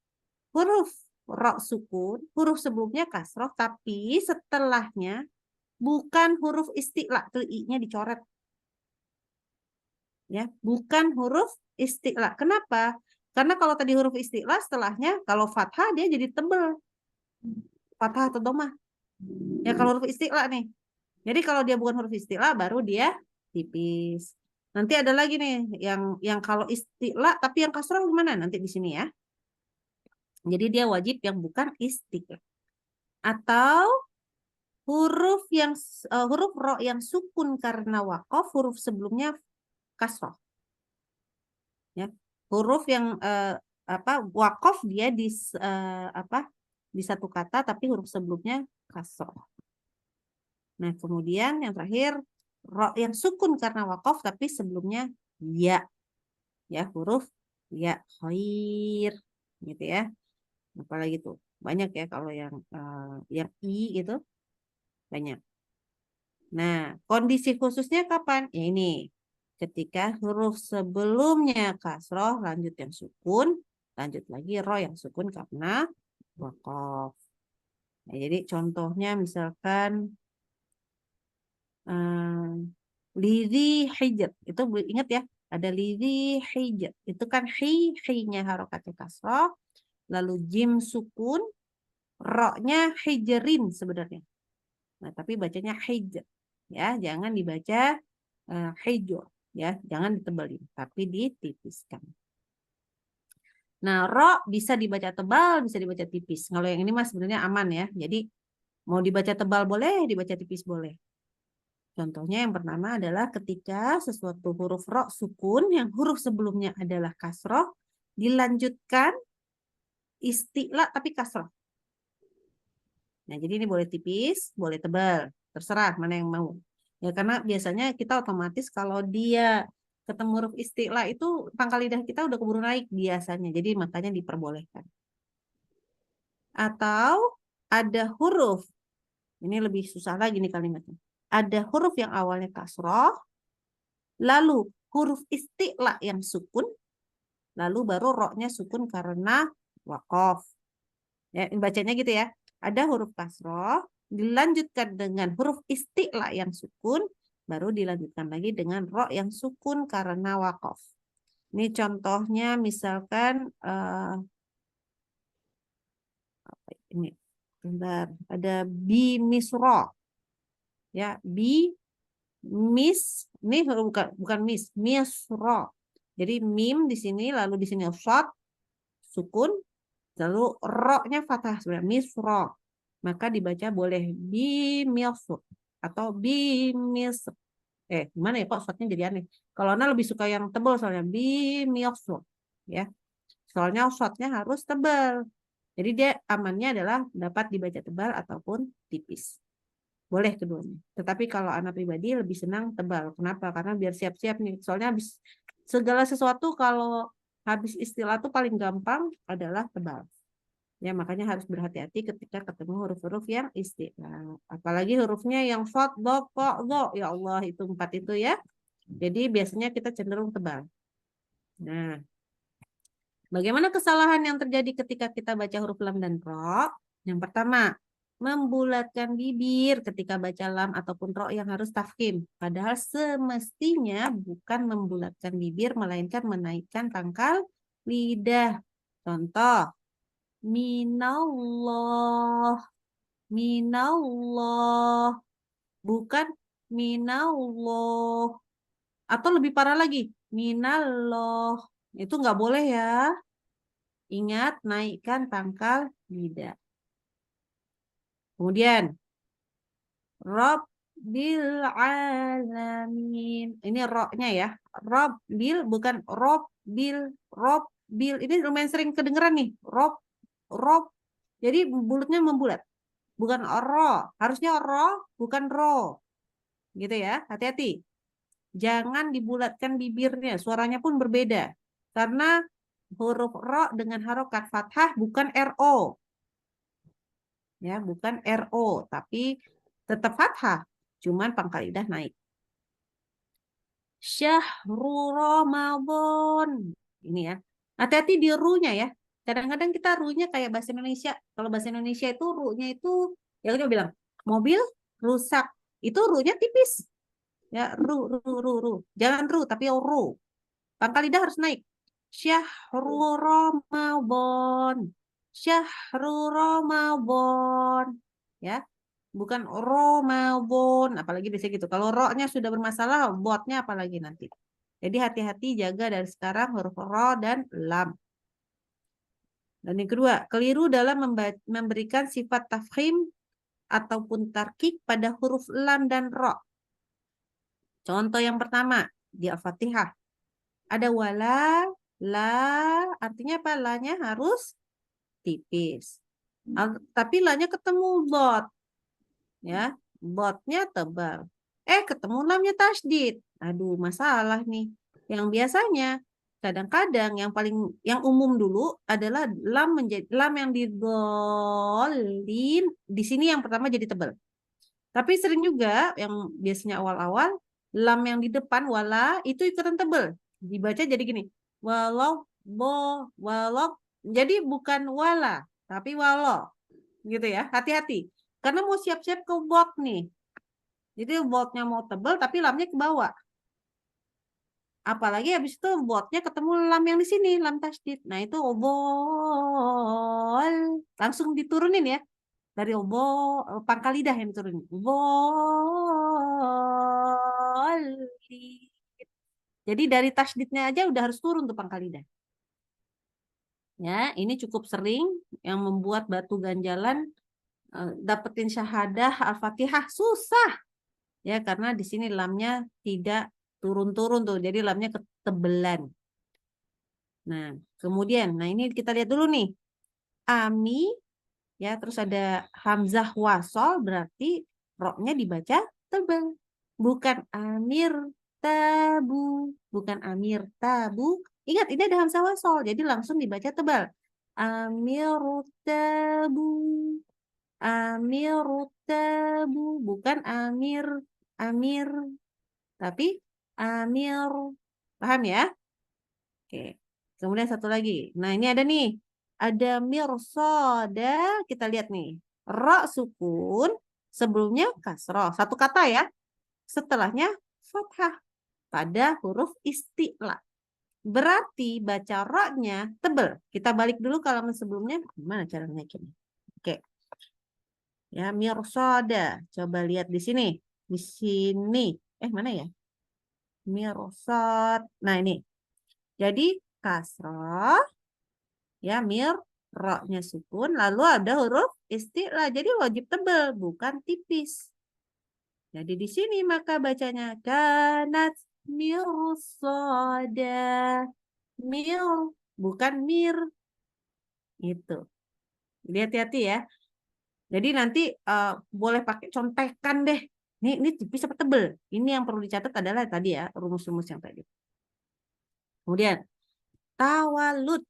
huruf ro sukun, huruf sebelumnya kasroh, tapi setelahnya bukan huruf isti'la, tuh i-nya dicoret. Ya, bukan huruf isti'la. Kenapa? Karena kalau tadi huruf isti'la setelahnya kalau fathah dia jadi tebel. Fathah atau domah. Ya kalau huruf isti'la nih. Jadi kalau dia bukan huruf isti'la baru dia tipis. Nanti ada lagi nih yang kalau isti'la tapi yang kasroh gimana? Nanti di sini ya. Jadi dia wajib yang bukan isti'la. Atau huruf ro yang sukun karena wakof, huruf sebelumnya kasroh. Ya. Huruf yang wakof dia di di satu kata tapi huruf sebelumnya kasroh. Nah, kemudian yang terakhir ro yang sukun karena wakof tapi sebelumnya ya. Ya, huruf ya khair gitu ya. Apalagi tuh banyak ya kalau yang i gitu banyak. Nah, kondisi khususnya kapan? Ya ini, ketika huruf sebelumnya kasroh, lanjut yang sukun, lanjut lagi ro yang sukun karena wakof. Nah, jadi contohnya misalkan lidhi hijab, itu ingat ya, ada lidhi hijab, itu kan hi-nya harokatnya kasroh, lalu jim sukun, ro-nya hijerin sebenarnya. Nah, tapi bacanya hijab. Ya, jangan dibaca hijau ya, jangan ditebelin, tapi ditipiskan. Nah, ro bisa dibaca tebal, bisa dibaca tipis. Kalau yang ini mas sebenarnya aman ya. Jadi mau dibaca tebal boleh, dibaca tipis boleh. Contohnya yang pertama adalah ketika sesuatu huruf ro sukun yang huruf sebelumnya adalah kasroh dilanjutkan isti'la tapi kasroh. Nah, jadi ini boleh tipis, boleh tebal, terserah mana yang mau. Ya karena biasanya kita otomatis kalau dia ketemu huruf isti'la itu pangkal lidah kita udah keburu naik biasanya. Jadi makanya diperbolehkan. Atau ada huruf, ini lebih susah lagi nih kalimatnya. Ada huruf yang awalnya kasroh, lalu huruf isti'la yang sukun, lalu baru ro-nya sukun karena wakof. Ya, bacanya gitu ya. Ada huruf kasroh, dilanjutkan dengan huruf isti'la yang sukun, baru dilanjutkan lagi dengan ro yang sukun karena wakof. Ini contohnya misalkan ini, bentar, ada bimisro, ya ini bukan misro. Jadi mim di sini, lalu di sini shot, sukun, lalu ro-nya fathah sebenarnya misro. Maka dibaca boleh bimisro atau bimisro. Gimana ya kok shotnya jadi aneh. Kalau Ana lebih suka yang tebal soalnya bimisro, ya. Soalnya shotnya harus tebal. Jadi dia amannya adalah dapat dibaca tebal ataupun tipis. Boleh keduanya. Tetapi kalau anak pribadi lebih senang tebal. Kenapa? Karena biar siap-siap nih. Soalnya habis segala sesuatu kalau habis istilah itu paling gampang adalah tebal. Ya, makanya harus berhati-hati ketika ketemu huruf-huruf yang istilah. Apalagi hurufnya yang short, do, ko, do. Ya Allah, itu 4 itu ya. Jadi biasanya kita cenderung tebal. Nah, bagaimana kesalahan yang terjadi ketika kita baca huruf lam dan ro? Yang pertama, membulatkan bibir ketika baca lam ataupun ro yang harus tafkhim. Padahal semestinya bukan membulatkan bibir, melainkan menaikkan pangkal lidah. Contoh, minallah, minallah, bukan minallah. Atau lebih parah lagi, minallah. Itu nggak boleh ya. Ingat, naikkan pangkal lidah. Kemudian, Rabbil alamin. Ini ro-nya ya. Rabbil bukan Robbil. Robbil. Ini lumayan sering kedengeran nih. Rob. Jadi mulutnya membulat. Bukan ro. Harusnya ro, bukan ro. Gitu ya. Hati-hati. Jangan dibulatkan bibirnya. Suaranya pun berbeda. Karena huruf ro dengan harokat fathah bukan ro. Ya, bukan ro, tapi tetap fathah, cuman pangkal lidah naik. Syahru Ramadan. Ini ya. Hati-hati di ru-nya ya. Kadang-kadang kita ru-nya kayak bahasa Indonesia. Kalau bahasa Indonesia itu ru-nya itu ya udah bilang mobil rusak. Itu ru-nya tipis. Ya, ru. Jangan ru tapi ru. Pangkal lidah harus naik. Syahru Ramadan. Syahru Ramadan. Ya. Bukan Ramadan, apalagi biasanya gitu. Kalau ro-nya sudah bermasalah, botnya apalagi nanti. Jadi hati-hati jaga dari sekarang huruf ro dan lam. Dan yang kedua, keliru dalam memberikan sifat tafkhim ataupun tarkik pada huruf lam dan ro. Contoh yang pertama, di Al-Fatihah. Ada wala, la, artinya apa? La-nya harus tipis. Tapi la-nya ketemu dot. Ya, botnya tebal. Ketemu lamnya tasdid. Aduh, masalah nih. Yang biasanya kadang-kadang yang umum dulu adalah lam menjadi lam yang didolin di sini yang pertama jadi tebal. Tapi sering juga yang biasanya awal-awal lam yang di depan wala itu ikutan tebal. Dibaca jadi gini. Walau jadi bukan wala, tapi walo. Gitu ya. Hati-hati. Karena mau siap-siap ke bot nih. Jadi botnya mau tebal tapi lamnya ke bawah. Apalagi habis itu botnya ketemu lam yang di sini, lam tasdid. Nah itu obol. Langsung diturunin ya. Dari obol, pangkal lidah yang diturunin. Obol. Jadi dari tasydidnya aja udah harus turun tuh pangkal lidah. Ya, ini cukup sering yang membuat batu ganjalan dapetin syahadah Al-Fatihah susah. Ya, karena di sini lamnya tidak turun-turun tuh. Jadi lamnya ketebelan. Nah, kemudian, ini kita lihat dulu nih. Ami, ya, terus ada hamzah wasol, berarti roknya dibaca tebal. Bukan amir tabu. Bukan amir tabu. Ingat, ini ada hamzah wasol, jadi langsung dibaca tebal. Amir tabu. Amir tabu. Bukan amir. Tapi amir. Paham ya? Oke. Kemudian satu lagi. Nah, ini ada nih. Ada mirsoda. Kita lihat nih. Ra sukun. Sebelumnya kasroh. Satu kata ya. Setelahnya fathah. Pada huruf isti'la. Berarti baca ra-nya tebel. Kita balik dulu ke halaman sebelumnya. Gimana cara naikinnya? Oke. Ya, mirsoda. Coba lihat di sini. Di sini. Mana ya? Mirsod. Nah, ini. Jadi kasroh, ya roknya sukun, lalu ada huruf isti'la. Jadi wajib tebal, bukan tipis. Jadi di sini maka bacanya kanat mirsoda. Bukan mir. Itu. Jadi hati-hati ya. Jadi nanti boleh pakai contekan deh. Ini tipis apa tebel? Ini yang perlu dicatat adalah tadi ya, rumus-rumus yang tadi. Kemudian tawalut.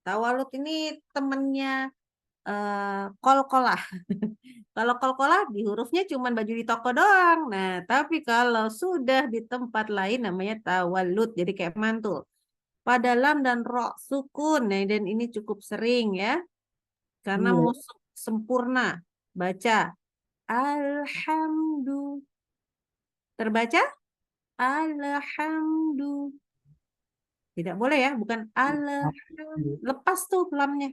Tawalut ini temennya kol-kolah. Kalau kol-kolah di hurufnya cuma baju di toko doang. Nah, tapi kalau sudah di tempat lain namanya tawalut. Jadi kayak mantul. Pada lam dan ro sukun. Nah, dan ini cukup sering ya. Karena Iya. musuh sempurna. Baca. Alhamdulillah. Terbaca? Alhamdulillah. Tidak boleh ya, bukan alhamdulillah. Lepas tuh lamnya.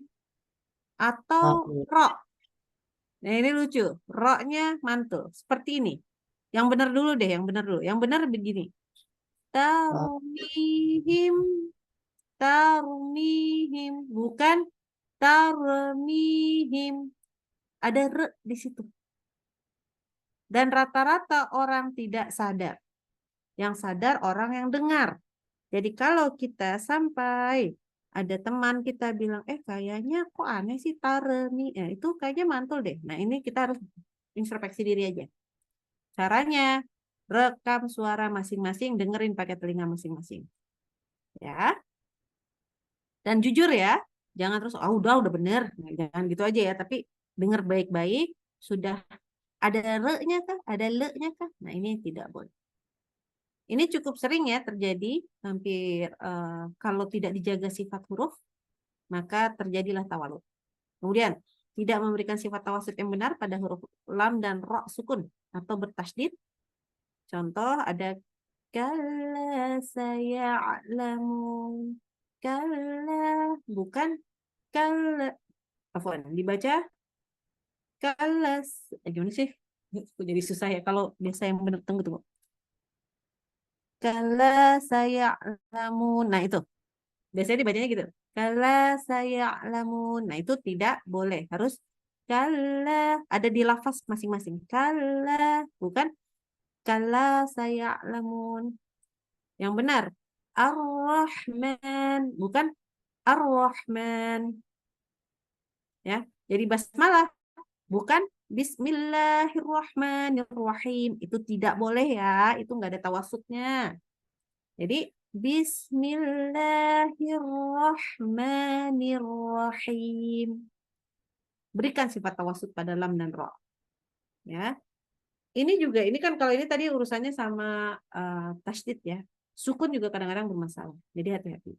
Atau ro. Nah, ini lucu. Ro-nya mantul. Seperti ini. Yang benar dulu deh, yang benar dulu. Yang benar begini. Tarmihim. Tarmihim. Bukan tarmihim. Ada re di situ. Dan rata-rata orang tidak sadar. Yang sadar orang yang dengar. Jadi kalau kita sampai ada teman kita bilang, kayaknya kok aneh sih taremi. Itu kayaknya mantul deh. Nah, ini kita harus introspeksi diri aja. Caranya, rekam suara masing-masing, dengerin pakai telinga masing-masing. Ya. Dan jujur ya, jangan terus, udah bener. Nah, jangan gitu aja ya, tapi denger baik-baik, sudah ada re-nya kah? Ada le-nya kah? Nah, ini tidak boleh. Ini cukup sering ya terjadi, hampir kalau tidak dijaga sifat huruf, maka terjadilah tawalut. Kemudian, tidak memberikan sifat tawasul yang benar pada huruf lam dan ro sukun atau bertasydid. Contoh ada kalla saya'lamun. Kalla, bukan kalla. Afwan, dibaca kalla. Gimana sih? Jadi susah ya kalau biasa yang benar tunggu. Kalla saya'lamun. Nah, itu. Biasanya dibacanya gitu. Kalla saya'lamun. Nah, itu tidak boleh. Harus kalla. Ada di lafaz masing-masing. Kalla. Bukan kalla saya'lamun. Yang benar. Ar-Rahman. Bukan Ar-Rahman. Ya. Jadi basmalah. Bukan Bismillahirrahmanirrahim. Itu tidak boleh ya. Itu nggak ada tawasudnya. Jadi Bismillahirrahmanirrahim. Berikan sifat tawasud pada lam dan ro. Ya. Ini juga, ini kan kalau ini tadi urusannya sama tasydid ya. Sukun juga kadang-kadang bermasalah. Jadi hati-hati.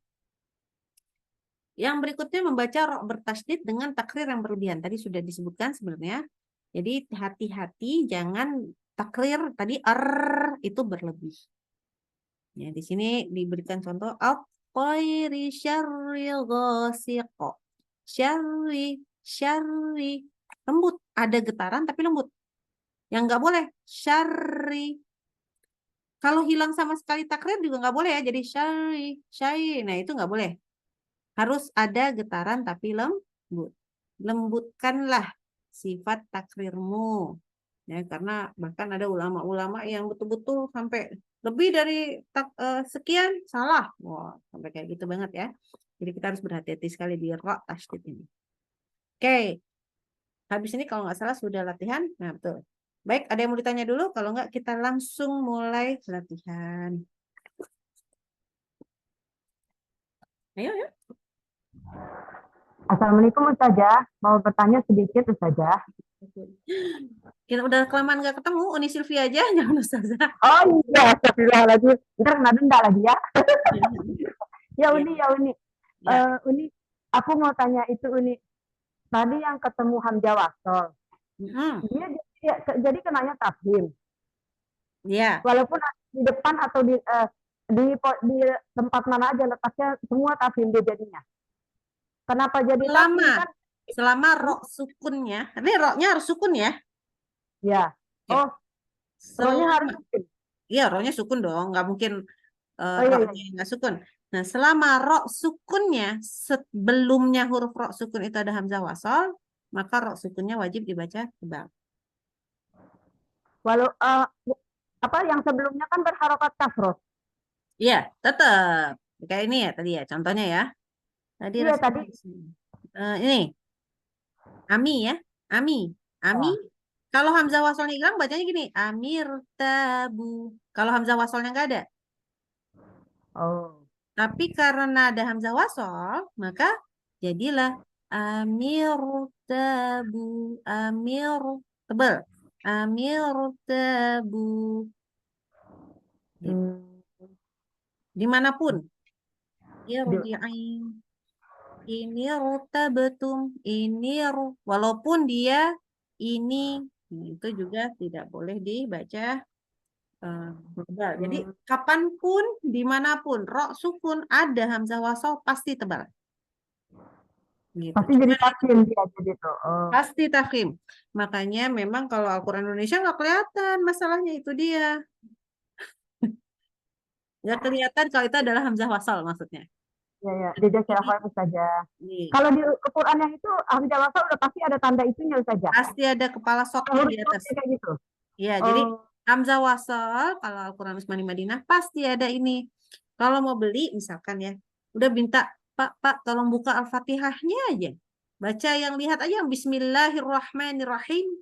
Yang berikutnya membaca ro bertasydid dengan takrir yang berlebihan. Tadi sudah disebutkan sebenarnya. Jadi hati-hati jangan takrir tadi itu berlebih. Ya, di sini diberikan contoh at-tayri syarri ghasiqa. Syarri lembut, ada getaran tapi lembut. Yang nggak boleh syarri. Kalau hilang sama sekali takrir juga nggak boleh ya. Jadi syai. Nah, itu nggak boleh. Harus ada getaran tapi lembut. Lembutkanlah sifat takrirmu. Ya, karena bahkan ada ulama-ulama yang betul-betul sampai lebih dari sekian salah. Wah, sampai kayak gitu banget ya. Jadi kita harus berhati-hati sekali di ra tasydid ini. Oke, habis ini kalau nggak salah sudah latihan. Nah, betul. Baik, ada yang mau ditanya dulu? Kalau nggak, kita langsung mulai latihan. Ayo, ya. Assalamualaikum Ustazah, mau bertanya sedikit Ustazah. Kita udah kelamaan nggak ketemu, Uni Sylvia aja, jangan Ustazah. Oh iya, astagfirullahaladzim. Ntar kena denda lagi ya. Ya Uni, ya Uni. Ya. Uni, aku mau tanya itu Uni. Tadi yang ketemu Hamzah Wasol, dia jadi kenanya tafhim. Ya. Walaupun di depan atau di tempat mana aja letaknya semua tafhim dia jadinya. Kenapa jadi tafhim kan? Selama ro sukunnya, ini ro-nya harus sukun ya? Ya. Oke. Oh, ro-nya harus sukun. Iya, ro-nya sukun dong, nggak mungkin Oh, iya, ro-nya nggak sukun. Nah, selama ro sukunnya sebelumnya huruf ro sukun itu ada hamzah wasol, maka ro sukunnya wajib dibaca tebal. Walau apa yang sebelumnya kan berharokat kasroh. Iya, tetap kayak ini ya tadi ya, contohnya ya. Tadi Iya tadi. Ini ami ya, ami. Kalau hamzah wasolnya hilang bacanya gini, amir tabu. Kalau hamzah wasolnya nggak ada. Oh. Tapi karena ada hamzah wasol, maka jadilah amir tabu, amir tebal, amir tabu. Dimanapun. Irji'in. Ini betum, ini walaupun dia ini itu juga tidak boleh dibaca tebal. Jadi kapanpun, dimanapun, ro sukun ada hamzah wasol pasti tebal. Gitu. Pasti jadi tafhim dia jadi tuh. Oh. Pasti tafhim. Makanya memang kalau Al-Quran Indonesia nggak kelihatan masalahnya itu dia. Nggak kelihatan kalau itu adalah hamzah wasol maksudnya. Ya. Jazakallahu saja. Kalau di Quran yang itu hamzah wasol udah pasti ada tanda itunya saja. Pasti ada kepala sotnya di atas. Kayak gitu. Ya, jadi hamzah wasol kalau Al-Quran Usmani Madinah pasti ada ini. Kalau mau beli misalkan ya, udah minta Pak tolong buka Al-Fatihahnya aja. Baca yang lihat aja Bismillahirrahmanirrahim.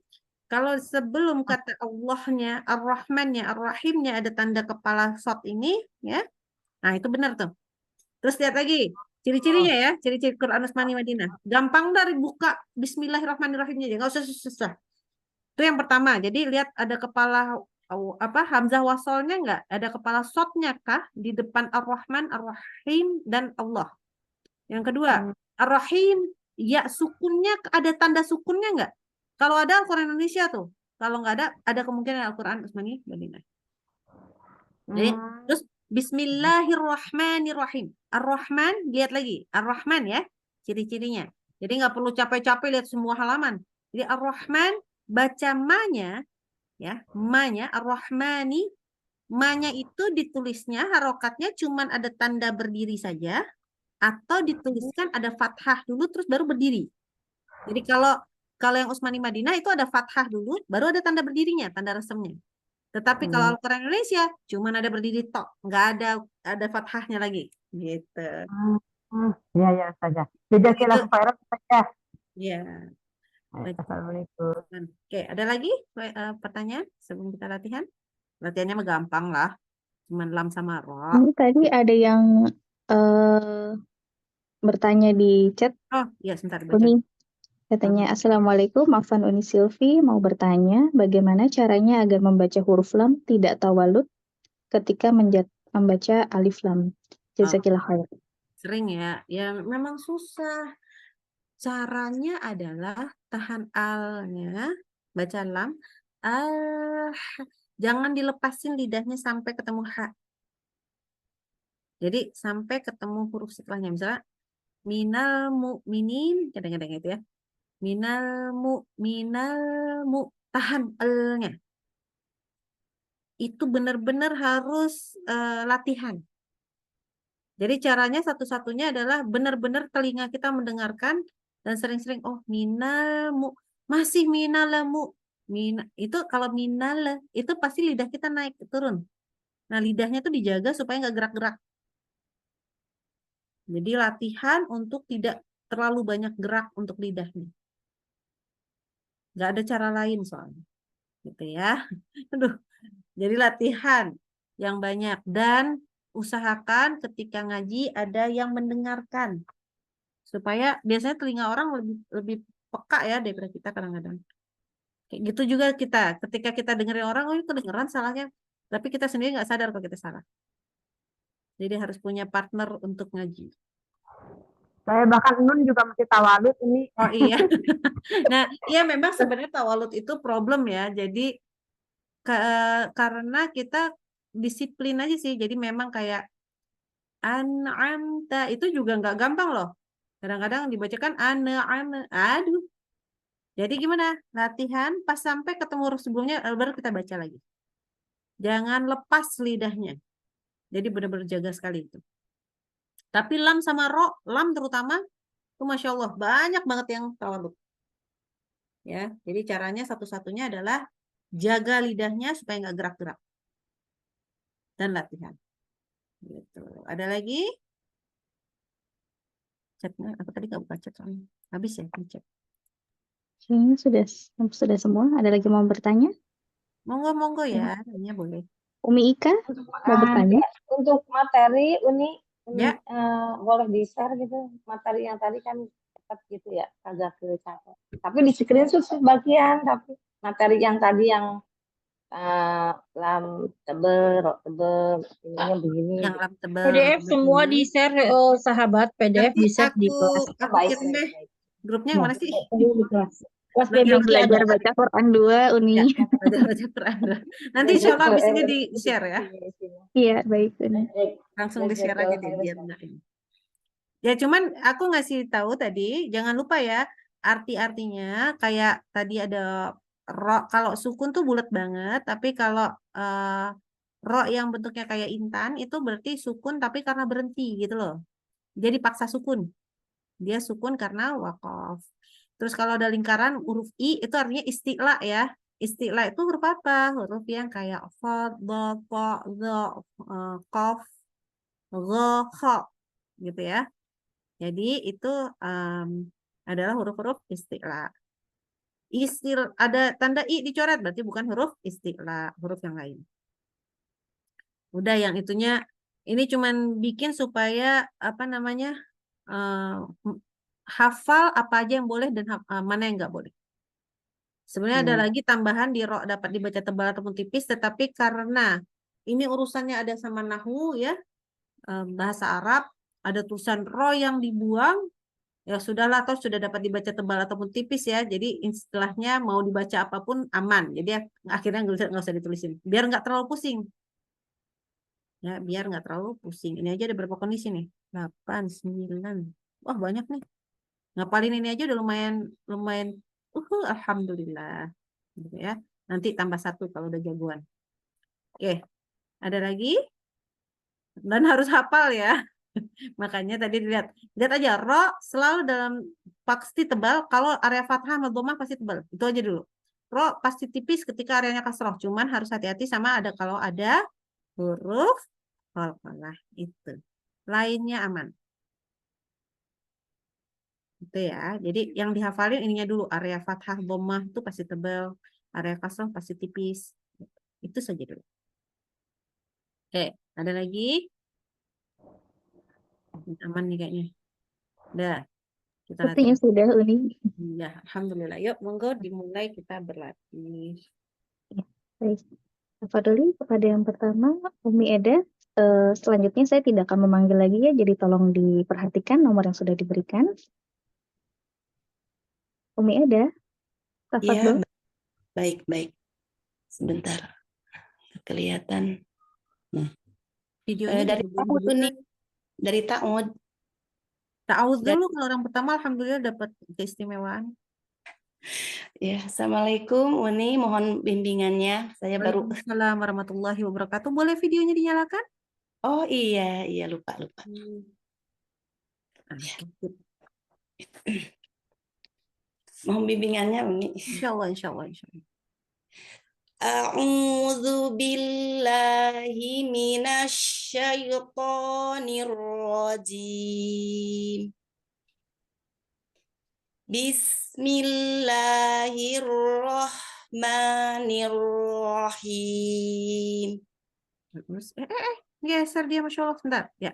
Kalau sebelum kata Allahnya, Ar-Rahmannya, Ar-Rahimnya ada tanda kepala sot ini, ya. Nah, itu benar tuh. Terus lihat lagi ciri-cirinya ya, ciri-ciri Quran Usmani Madinah. Gampang dari buka Bismillahirrahmanirrahimnya aja, nggak usah susah. Itu yang pertama. Jadi lihat ada kepala hamzah wasolnya nggak? Ada kepala sotnya kah di depan Ar-Rahman, Ar-Rahim dan Allah. Yang kedua, Ar-Rahim, ya sukunnya ada tanda sukunnya nggak? Kalau ada Al-Quran Indonesia tuh. Kalau nggak ada kemungkinan Al-Quran Usmani Madinah. Jadi, terus Bismillahirrahmanirrahim. Ar-Rahman, lihat lagi. Ar-Rahman ya, ciri-cirinya. Jadi nggak perlu capek-capek lihat semua halaman. Jadi Ar-Rahman, baca ma-nya, ya, ma-nya, Ar-Rahmani, ma-nya itu ditulisnya, harokatnya cuman ada tanda berdiri saja, atau dituliskan ada fathah dulu, terus baru berdiri. Jadi kalau yang Usmani Madinah itu ada fathah dulu, baru ada tanda berdirinya, tanda resemnya. Tetapi kalau Al-Quran Indonesia cuma ada berdiri tok, nggak ada fathahnya lagi, gitu. Ya saja. Jazakallahu khairan saja. Ya. Assalamualaikum. Oke, ada lagi pertanyaan sebelum kita latihan? Latihannya mah gampang lah, cuma lam sama ro. Ini tadi ada yang bertanya di chat. Oh, iya sebentar baca. Uni katanya, Assalamualaikum, Afan Uni Silvi mau bertanya, bagaimana caranya agar membaca huruf lam tidak tawalud ketika membaca alif lam? Jazakillah khair. Sering ya, ya memang susah. Caranya adalah tahan alnya, baca lam, jangan dilepasin lidahnya sampai ketemu ha. Jadi sampai ketemu huruf setelahnya, misalnya minal mu'minin, kadang-kadang itu ya. Minal mu, tahan elnya. itu benar-benar harus latihan. Jadi caranya satu-satunya adalah benar-benar telinga kita mendengarkan dan sering-sering minamu, masih minalamu. Itu kalau minale itu pasti lidah kita naik turun. Nah, lidahnya tuh dijaga supaya nggak gerak-gerak. Jadi latihan untuk tidak terlalu banyak gerak untuk lidahnya. Nggak ada cara lain soalnya. Gitu ya. Aduh. Jadi latihan yang banyak dan usahakan ketika ngaji ada yang mendengarkan. Supaya biasanya telinga orang lebih peka ya daripada kita kadang-kadang. Kayak gitu juga kita. Ketika kita dengerin orang, oh ini kedengeran salahnya. Tapi kita sendiri nggak sadar kalau kita salah. Jadi harus punya partner untuk ngaji. Saya bahkan Nun juga masih tawaduk ini. Oh iya. Nah, iya memang sebenarnya tawalud itu problem ya. Jadi karena kita disiplin aja sih. Jadi memang kayak an'amta itu juga nggak gampang loh. Kadang-kadang dibacakan an'amta. Aduh. Jadi gimana? Latihan pas sampai ketemu huruf sebelumnya baru kita baca lagi. Jangan lepas lidahnya. Jadi benar-benar jaga sekali itu. Tapi lam sama ro, lam terutama itu Masya Allah banyak banget yang tawalud. Ya, jadi caranya satu-satunya adalah jaga lidahnya supaya nggak gerak-gerak dan latihan. Gitu. Ada lagi? Chatnya, aku tadi nggak buka chat soalnya. Habis ya chat. Kayaknya sudah semua. Ada lagi mau bertanya? Monggo ya, tanya boleh. Umi Ika mau bertanya? Untuk materi Uni Ya. boleh di-share gitu materi yang tadi kan cepat gitu ya, agak kecatat. Tapi di screenshot sebagian, tapi materi yang tadi yang lam tebel, rok tebel, ininya begini. Yang lam tebel. PDF semua di-share sahabat, PDF Nanti di-share di kelas. aku kirim deh. Grupnya yang mana sih? Di kelas. Kelas Bagi PBG Belajar ada. baca Quran 2, Uni. Ya, baca Quran. Nanti insya Allah habis ini di-share ya. Iya, baik, Uni. Langsung di-share aja deh biar enggak ini. Ya cuman aku ngasih tahu tadi, jangan lupa ya arti-artinya kayak tadi ada ro, kalau sukun tuh bulat banget, tapi kalau ro yang bentuknya kayak intan itu berarti sukun tapi karena berhenti gitu loh. Jadi paksa sukun. Dia sukun karena waqaf. Terus kalau ada lingkaran huruf I itu artinya isti'la ya. Isti'la itu huruf apa? Huruf yang kayak fa, dha, ta, dha, qaf, gha, kha gitu ya. Jadi itu adalah huruf-huruf isti'la. Ada tanda I dicoret berarti bukan huruf isti'la, huruf yang lain. Udah yang itunya ini cuman bikin supaya apa namanya hafal apa aja yang boleh dan mana yang nggak boleh. Sebenarnya ada lagi tambahan di ro dapat dibaca tebal ataupun tipis, tetapi karena ini urusannya ada sama nahwu ya, bahasa Arab, ada tulisan ro yang dibuang, ya sudahlah atau sudah dapat dibaca tebal ataupun tipis ya, jadi istilahnya mau dibaca apapun aman. Jadi akhirnya nggak usah ditulisin, biar nggak terlalu pusing. Ya, biar nggak terlalu pusing. Ini aja ada berapa kondisi nih? 8, 9. Wah, banyak nih. Ngapalin ini aja udah lumayan alhamdulillah. Gitu ya. Nanti tambah 1 kalau udah jagoan. Oke. Ada lagi? Dan harus hafal ya. Makanya tadi lihat aja ro selalu dalam pasti tebal, kalau area fathah sama dhammah pasti tebal. Itu aja dulu. Ro pasti tipis ketika areanya kasroh, cuman harus hati-hati sama ada kalau ada huruf qalqalah itu. Lainnya aman. Itu ya. Jadi yang dihafalin ininya dulu, area fathah dhammah itu pasti tebal, area kasroh pasti tipis. Itu saja dulu. Oke, ada lagi? Aman nih kayaknya. Udah. Kita Sepertinya sudah, Uni. Ya, alhamdulillah. Yuk, monggo dimulai kita berlatih. Baik. Tafadholi kepada yang pertama, Umi Eda. Selanjutnya saya tidak akan memanggil lagi ya, jadi tolong diperhatikan nomor yang sudah diberikan. Umi Eda, tafadhol. Ya, baik. Sebentar. Kelihatan. Nah, Videonya dari ta'ud nih. Dari ta'ud. Ta'awudz dulu kalau orang pertama alhamdulillah dapat keistimewaan. Ya, Assalamualaikum Uni, mohon bimbingannya. Saya baru. Waalaikumsalam warahmatullahi wabarakatuh. Boleh videonya dinyalakan? Oh iya, lupa. Oke. Mohon bimbingannya Uni. Insya Allah, insya Allah, insya Allah. A'udzu billahi minasyaitonir rajim. Bismillahirrahmanirrahim. Bagus. Geser dia, Masya Allah. Sebentar. Ya.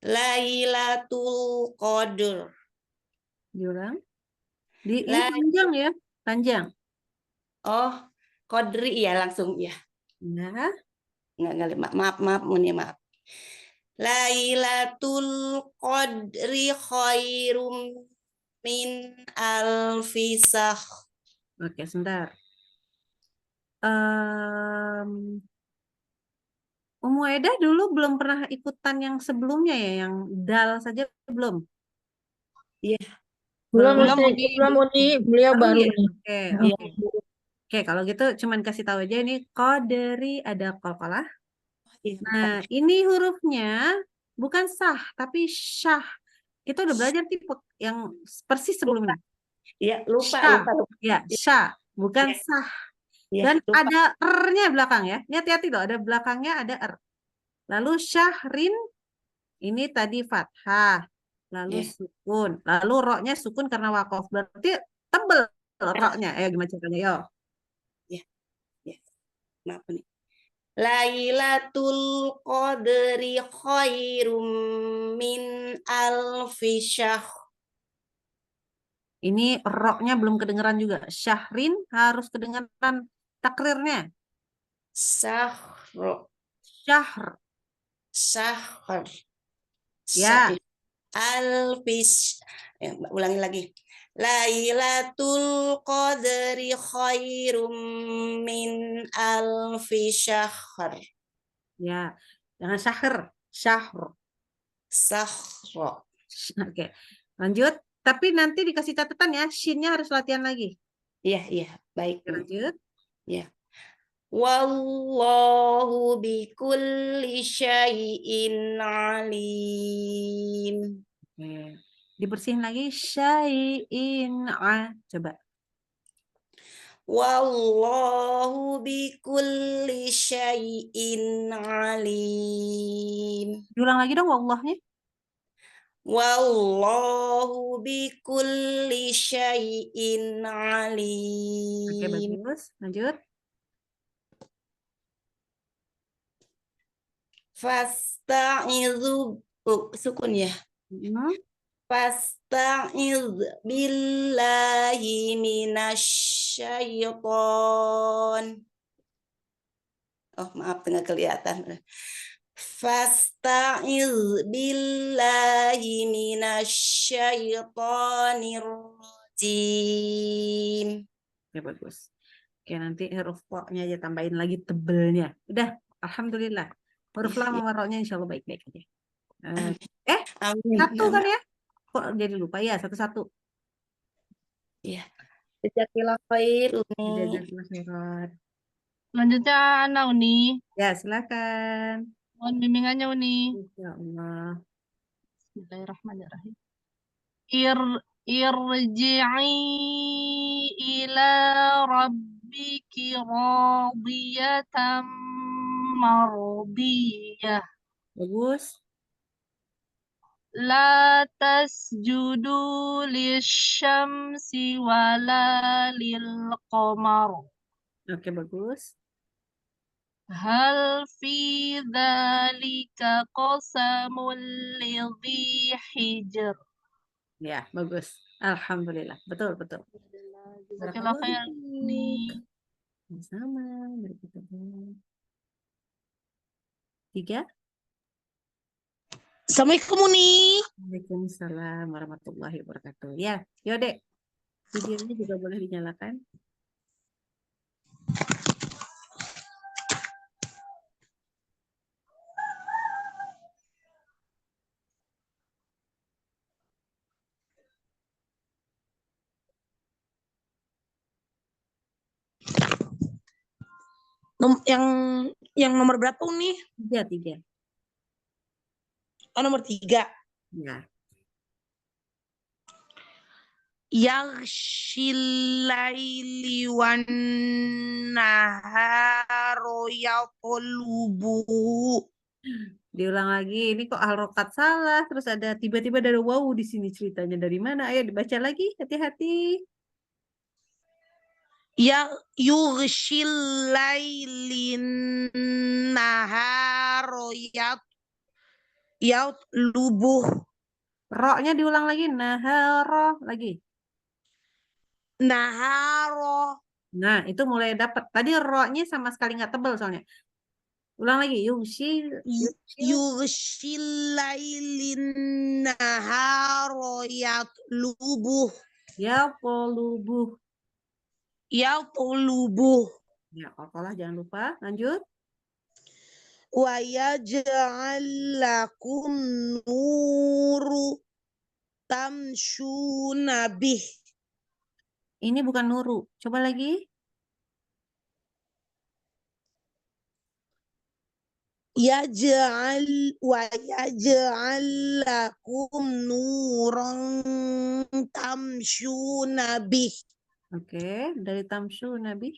Lailatul Qadar. Diulang. Ini La- panjang ya. Panjang. Oh, Qadri ya langsung ya. Nah. Nggak, maaf Uni, maaf. Lailatul Qadri khairum min alfi sahr. Oke, sebentar. Umu Eda dulu belum pernah ikutan yang sebelumnya ya, yang dal saja belum? Iya. Belum, Belum. Uni, beliau baru ya? nih. Oke, Iya. oke. Oke, kalau gitu cuman kasih tahu aja ini qadri ada qalqalah. Iya. Nah, ini hurufnya bukan sah, tapi syah. Kita udah belajar tipe yang persis sebelumnya. Iya, lupa. Ya, syah, bukan Iya. sah. Iya, Dan lupa. ada R-nya belakang ya. Ini hati-hati loh, ada belakangnya ada R. Lalu syahrin, ini tadi fathah. Lalu Iya. sukun. Lalu ro-nya sukun karena wakof. Berarti tebel ro-nya. Ayo gimana caranya? Yo. Maaf nih. Lailatul Qadri khairum min alfi syahr. Ini ro-nya belum kedengeran juga. Syahrin harus kedengeran takrirnya. Syahr. Syahr. Syahr. Ya. Alfis. Ulangi lagi. Lailatul Qadri khairum min alfi syahr. Ya. Jangan syahr. Syahr. Syahr. Oke. Lanjut. Tapi nanti dikasih catatan ya. Shin-nya harus latihan lagi. Iya. Baik. Lanjut. Ya. Wallahu bikulli syai'in alim. Oke. Dibersihin lagi. Syai'in Coba. Wallahu bikulli syai'in alim. Diulang lagi dong wallahnya. Wallahu bikulli syai'in alim. Oke, bagus. Lanjut. Fasta'idzu sukun ya. Fasta'iz billahi minasyaiton. Oh, maaf, tengah kelihatan. Fasta'iz billahi minasyaitonir rajim. Oke, bagus. Oke, nanti huruf nya aja tambahin lagi tebelnya. Udah, alhamdulillah. Huruf lam sama ro-nya insya Allah baik-baik aja. Amin. Satu kan ya? Kok jadi lupa ya? Satu-satu. Iya. Jazakallahu khair, Umi. Jazakallah khairan. Selanjutnya Ana Uni. Ya, silakan. Mohon bimbingannya Uni. Insya Allah. Bismillahirrahmanirrahim. Irji'i ila rabbiki radiyatan mardiyah. Bagus. La tasjudu lisyamsi wala lilqamar. Oke, bagus. Hal fi dzalika qasamul lidhi hijr. Ya, bagus. Alhamdulillah. Betul. Jazakallahu khairan nih. Sama. Berikutnya. 3. Assalamualaikum Uni. Waalaikumsalam warahmatullahi wabarakatuh. Ya, Dek. Videonya juga boleh dinyalakan. Yang nomor berapa Uni? Tiga. Oh, nomor 3. Ya. Yaghshil laili wan naharo yatlubuhu. Diulang lagi. Ini kok harokat salah. Terus ada tiba-tiba ada wawu di sini, ceritanya dari mana? Ayo dibaca lagi. Hati-hati. Ya yughshil lailin naharo yatlubuhu. Roknya diulang lagi. Naharo lagi. Naharo. Nah, itu mulai dapat. Tadi roknya sama sekali nggak tebal soalnya. Ulang lagi. Yughshil lailin naharo yatlubuhu. Yaqlubuh. Yatlubuhu. Ya, qalqalah jangan lupa. Lanjut. Wa yaj'al lakum nuru tamshuna bih. Ini bukan nuru. Coba lagi. Wa yaj'al lakum nuran tamshuna bih. Oke, dari tamsyu Nabi.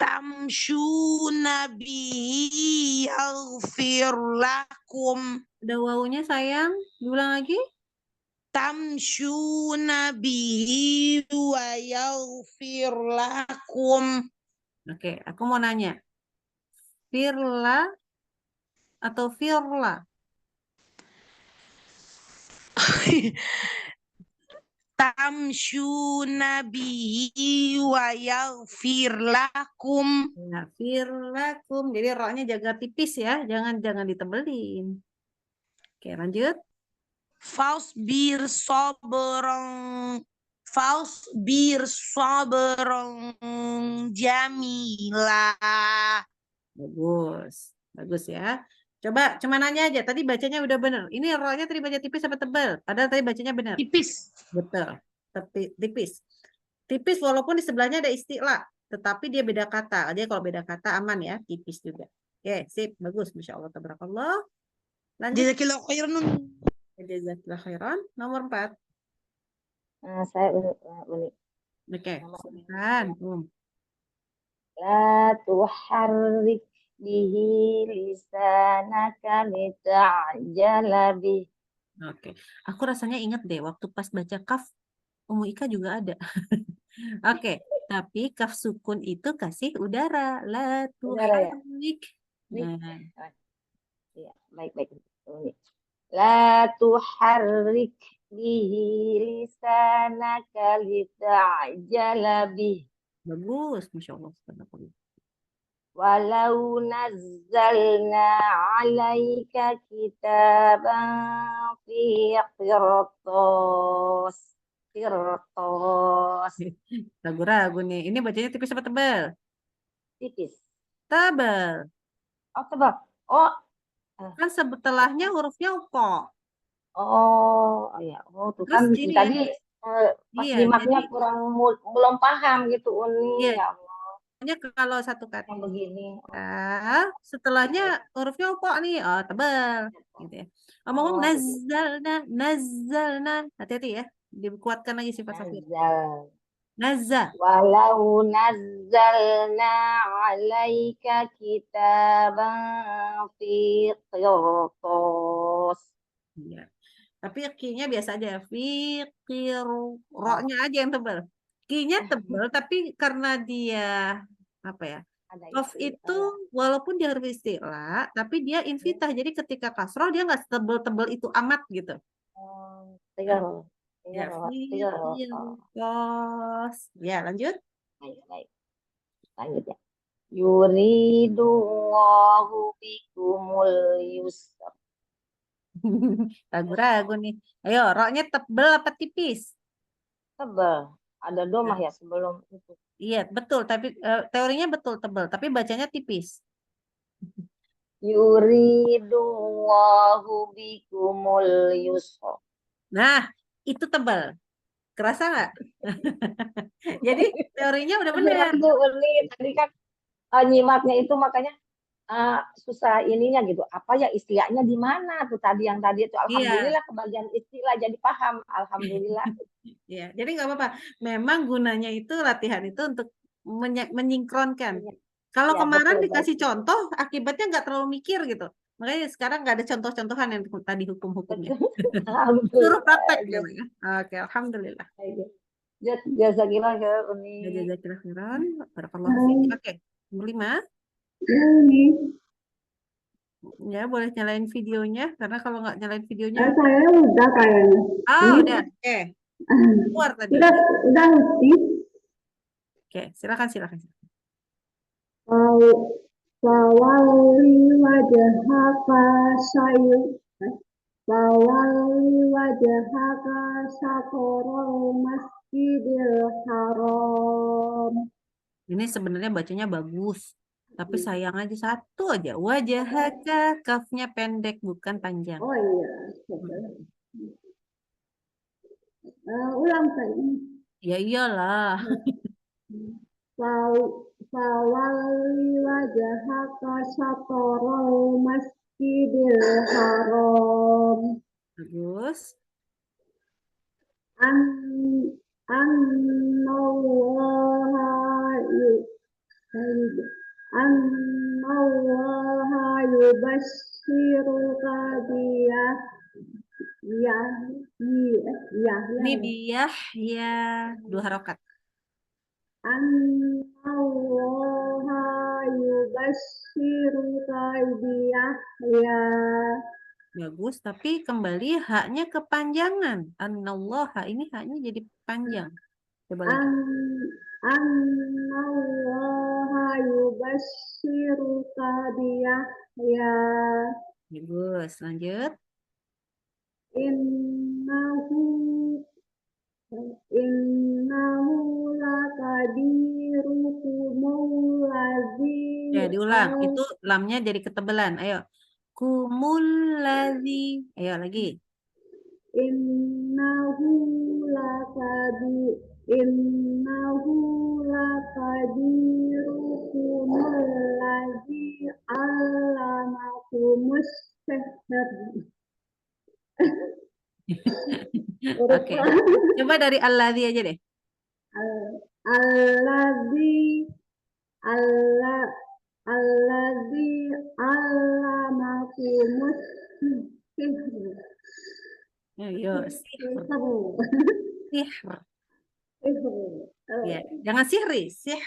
Tamshuna bihi yaghfir lakum. Ada wawunya sayang. Diulang lagi. Tamshuna bihi wa yaghfir lakum. Oke, aku mau nanya. Firla atau firla? Tamshuna bihi wa yaghfir lakum. Ya, firlakum. Jadi roknya jaga tipis ya. Jangan ditebelin. Oke, lanjut. Fasbir sabran jamila. Bagus. Bagus ya. Coba cuma nanya aja. Tadi bacanya udah bener. Ini roknya tadi baca tipis apa tebal? Padahal tadi bacanya bener. Tipis. Betul. Tipis. Tipis walaupun di sebelahnya ada istilah. Tetapi dia beda kata. Dia kalau beda kata aman ya. Tipis juga. Oke, sip. Bagus. Masya Allah. Tabarakallah. Lanjut. Jazakallahu khairan. Jazakallahu khairan. Nomor 4. Saya Uni. Oke. Silakan. La tuharrik bihi lisanaka lita'jala bih. Oke. Aku rasanya ingat deh waktu pas baca kaf Umu Ika juga ada. Oke, tapi kaf sukun itu kasih udara. La Udara ya? tuharrik. Nah, Ya, baik. Uni. La tuharrik bihi lisanaka lita'jala bih. bagus, Masya Allah. Subhanallah. Walau nazzalna alaika kitaban fi qirtas. Ragu-ragu nih. Ini bacanya tipis apa tebal? Tipis. Tebal. Oh, tebal. Oh, Kan setelahnya hurufnya kok. ya. Tuh Terus kan ini, tadi pas iya, nyimaknya jadi belum paham gitu Uni. iya, Ya Allah, hanya kalau satu kata yang begini. setelahnya hurufnya kok nih, oh tebal, gitu ya. Ngomong nazalna, hati-hati ya, dikuatkan lagi sifat safir. Nazza. Walau nazzalna alaika kitaban fi qirtas. Iya. Tapi q-nya biasa aja. Fikir. Ro-nya aja yang tebal. Q-nya tebal, tapi karena dia apa ya? Qaf itu walaupun dia huruf istilah, tapi dia invitah. Jadi ketika kasroh dia nggak setebal-tebal itu amat gitu. Ya, ya, lanjut. Baik. Lanjut ya. Yuridullahu bikumul yusra. Ragu-ragu nih. Ayo, ro-nya tebal apa tipis? Tebal. Ada domah ya sebelum itu. Iya, betul. Tapi teorinya betul tebal, tapi bacanya tipis. Yuridullahu bikumul yusra. Nah, itu tebal. Kerasa nggak? Jadi teorinya udah benar. Benar tuh Uni, tadi kan nyimaknya itu makanya susah ininya gitu. Apa ya istilahnya di mana tuh tadi yang tadi itu. Iya, Alhamdulillah kebagian istilah jadi paham. Alhamdulillah. iya. Jadi nggak apa-apa. Memang gunanya itu latihan itu untuk menyinkronkan. Kalau Ya kemarin betul dikasih betul. contoh, akibatnya nggak terlalu mikir gitu. Makanya sekarang nggak ada contoh-contohan yang tadi hukum-hukumnya. Betul. Suruh Alhamdulillah. praktek gitu ya. Oke, alhamdulillah. Jazakillah ya Uni. Ya, jazakallah khairan. Barakallahu fiik. Oke, nomor 5. Ya, boleh nyalain videonya karena kalau nggak nyalain videonya. Saya udah kayaknya. Udah. Oke. Keluar tadi. Udah sih. Oke, silakan. Fawalli wajhaka syaqral masjidil haram. Ini sebenarnya bacanya bagus, tapi sayang aja satu aja. Wajahaka, kafnya pendek bukan panjang. Oh iya. Ulang tadi. Ya iyalah. Fawalli wajhaka syaqral masjidil haram. Bagus. Annallaha yubashshiruka Ini biyah ya 2 harokat. Annallaha yubashshiruka biyahya. Bagus, tapi kembali haknya kepanjangan. Anallaha ini haknya jadi panjang. Coba lagi. Annallaha yubashshiruka biyahya. Bagus, lanjut. Innahu lakabirukumul ladzi. Ya, diulang. Itu lamnya jadi ketebalan. Ayo. Kumul ladzi. Ayo lagi. Innahu lakabirukumul ladzi allamakumus sihr. Oke. Coba dari alladzi aja deh. Alladzi allamakumus sihr. Ayo, sihr. Sihr. Ya, Sihr. jangan sihri, sihr.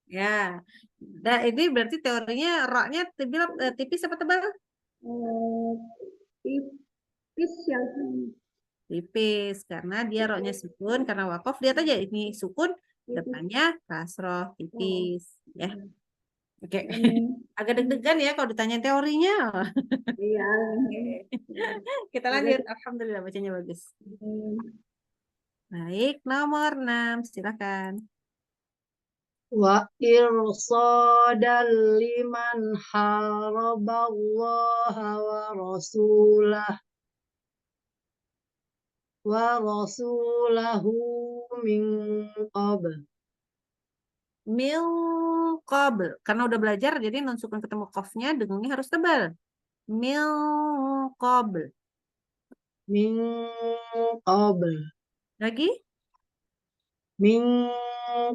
Ya. Nah, ini berarti teorinya roknya tipis apa tebal? Tipis yang Tipis karena dia roknya sukun karena wakof. Lihat aja ini sukun depannya kasroh tipis ya. Oke. Agak deg-degan ya kalau ditanya teorinya. Iya. Kita lanjut. Alhamdulillah bacanya bagus. Baik, nomor 6 silakan. Wa irsadal liman haraballaha wa rasulahu min qabl. Mil qabl. Karena udah belajar jadi nun sukun ketemu qafnya dengungnya harus tebal. Mil qabl. Min qabl. Lagi? Min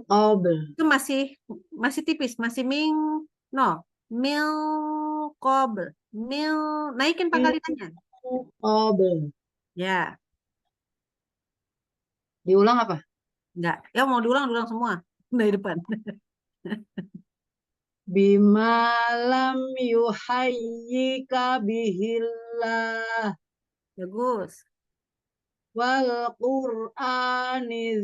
qabl. Itu masih tipis, masih no. Mil qabl. Naikin pangkalitannya. Qabl. Ya. Diulang apa? Enggak. Ya mau diulang semua. Dari depan. Bima lam yuhayyika bihillah. Bagus. Wal Qur'ani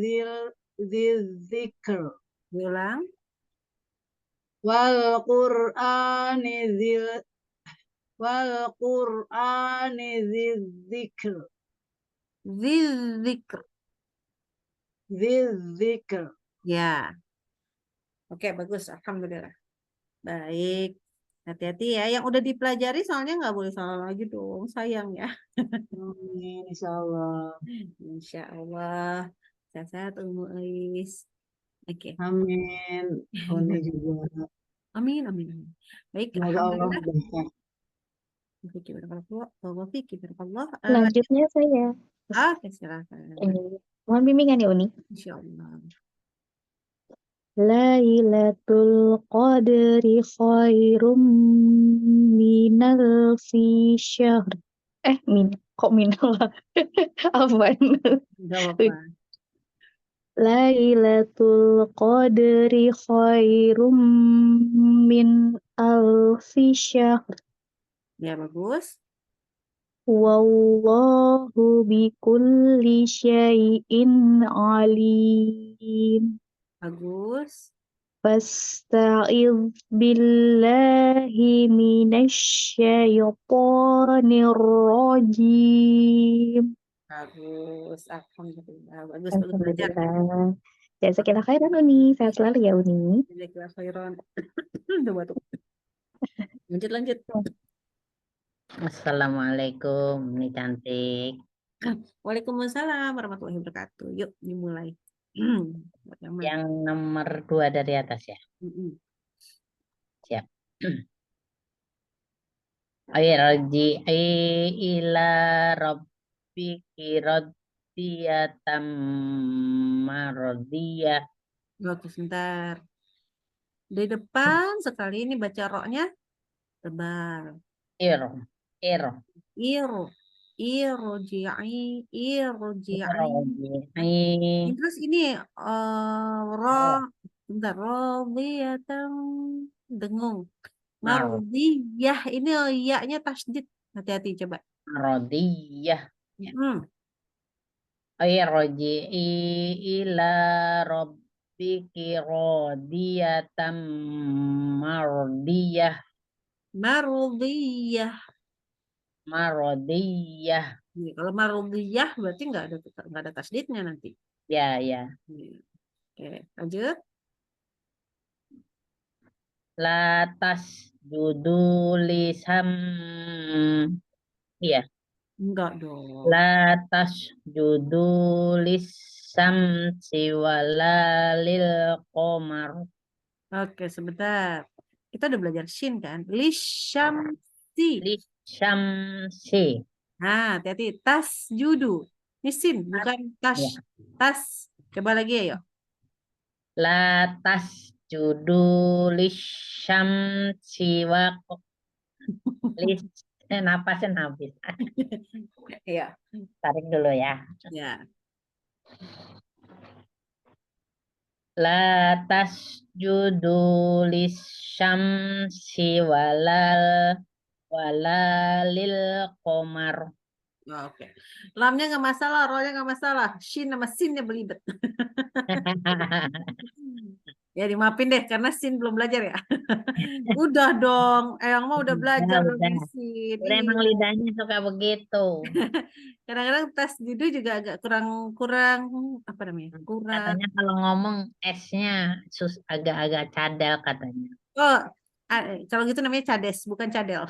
dzikr. Diulang. Wal Qur'ani dzikr. Dzikr. Ya. Oke, bagus. Alhamdulillah. Baik. Hati-hati ya, yang udah dipelajari soalnya nggak boleh salah lagi dong, sayang ya. Amin, insyaallah. Insya Allah. Sehat-sehat Umu Ais. Oke. Amin. Uni juga. Amin, amin, amin. Baik, Semoga Allah alhamdulillah. mudahkan. Fikir barakallah, Fikir barakallah. Selanjutnya saya. Oke, silakan. Mohon bimbingan ya Uni. Insya Allah. Lailatul Qadri khairum minal fi syahr. Kok minal? Afwan. Enggak apa-apa. Lailatul Qadri khairum min alfi syahr. Ya, bagus. Wallahu bikulli syai'in alim. Bagus. Fasta'idz billahi minasyaitonir rajim. Bagus. Alhamdulillah. Bagus belajar. Alhamdulillah. Jazakallah khairan Uni. Sehat selalu ya Uni. Jazakallah khairan. Udah batuk. Lanjut. Assalamualaikum, ini cantik. Waalaikumsalam warahmatullahi wabarakatuh. Yuk, dimulai. Yang nomor 2 dari atas ya. Siap. Irji'i ila rabbiki radiyatan mardiyah. Oke, sebentar. Di depan sekali ini baca roknya tebal. Irji'i. Terus ini bentar, radiyatan dengung. Mardiyah ini ya-nya tasydid. Hati-hati coba. Radiyah. Irji'i ila rabbiki radiyatan mardiyah. Marodiyah. Kalau marodiyah berarti nggak ada tasdidnya nanti. Ya. Oke, lanjut. Latas judulisam. Iya. Enggak dong. Latas judulisam siwalalil qamar. Oke, sebentar. Kita udah belajar shin kan? Lisyamsi. Nah, hati-hati. Tas judu. Ini sin, bukan tas. Ya. Tas. Coba lagi ya, yuk. Latas judulisam siwa. Napasnya habis. Iya. Tarik dulu ya. Ya. La tasjudu lisyamsi walalil qamar. Oke. Lamnya nggak masalah, rohnya nggak masalah. Shin sama sinnya belibet. Ya dimaafin deh karena sin belum belajar ya. Udah dong, Eyang mah udah belajar Udah. sin. Udah emang lidahnya suka begitu. Kadang-kadang tas judu juga agak kurang apa namanya? Kurang. Katanya kalau ngomong S-nya agak-agak cadel katanya. Oh, kalau gitu namanya cades, bukan cadel.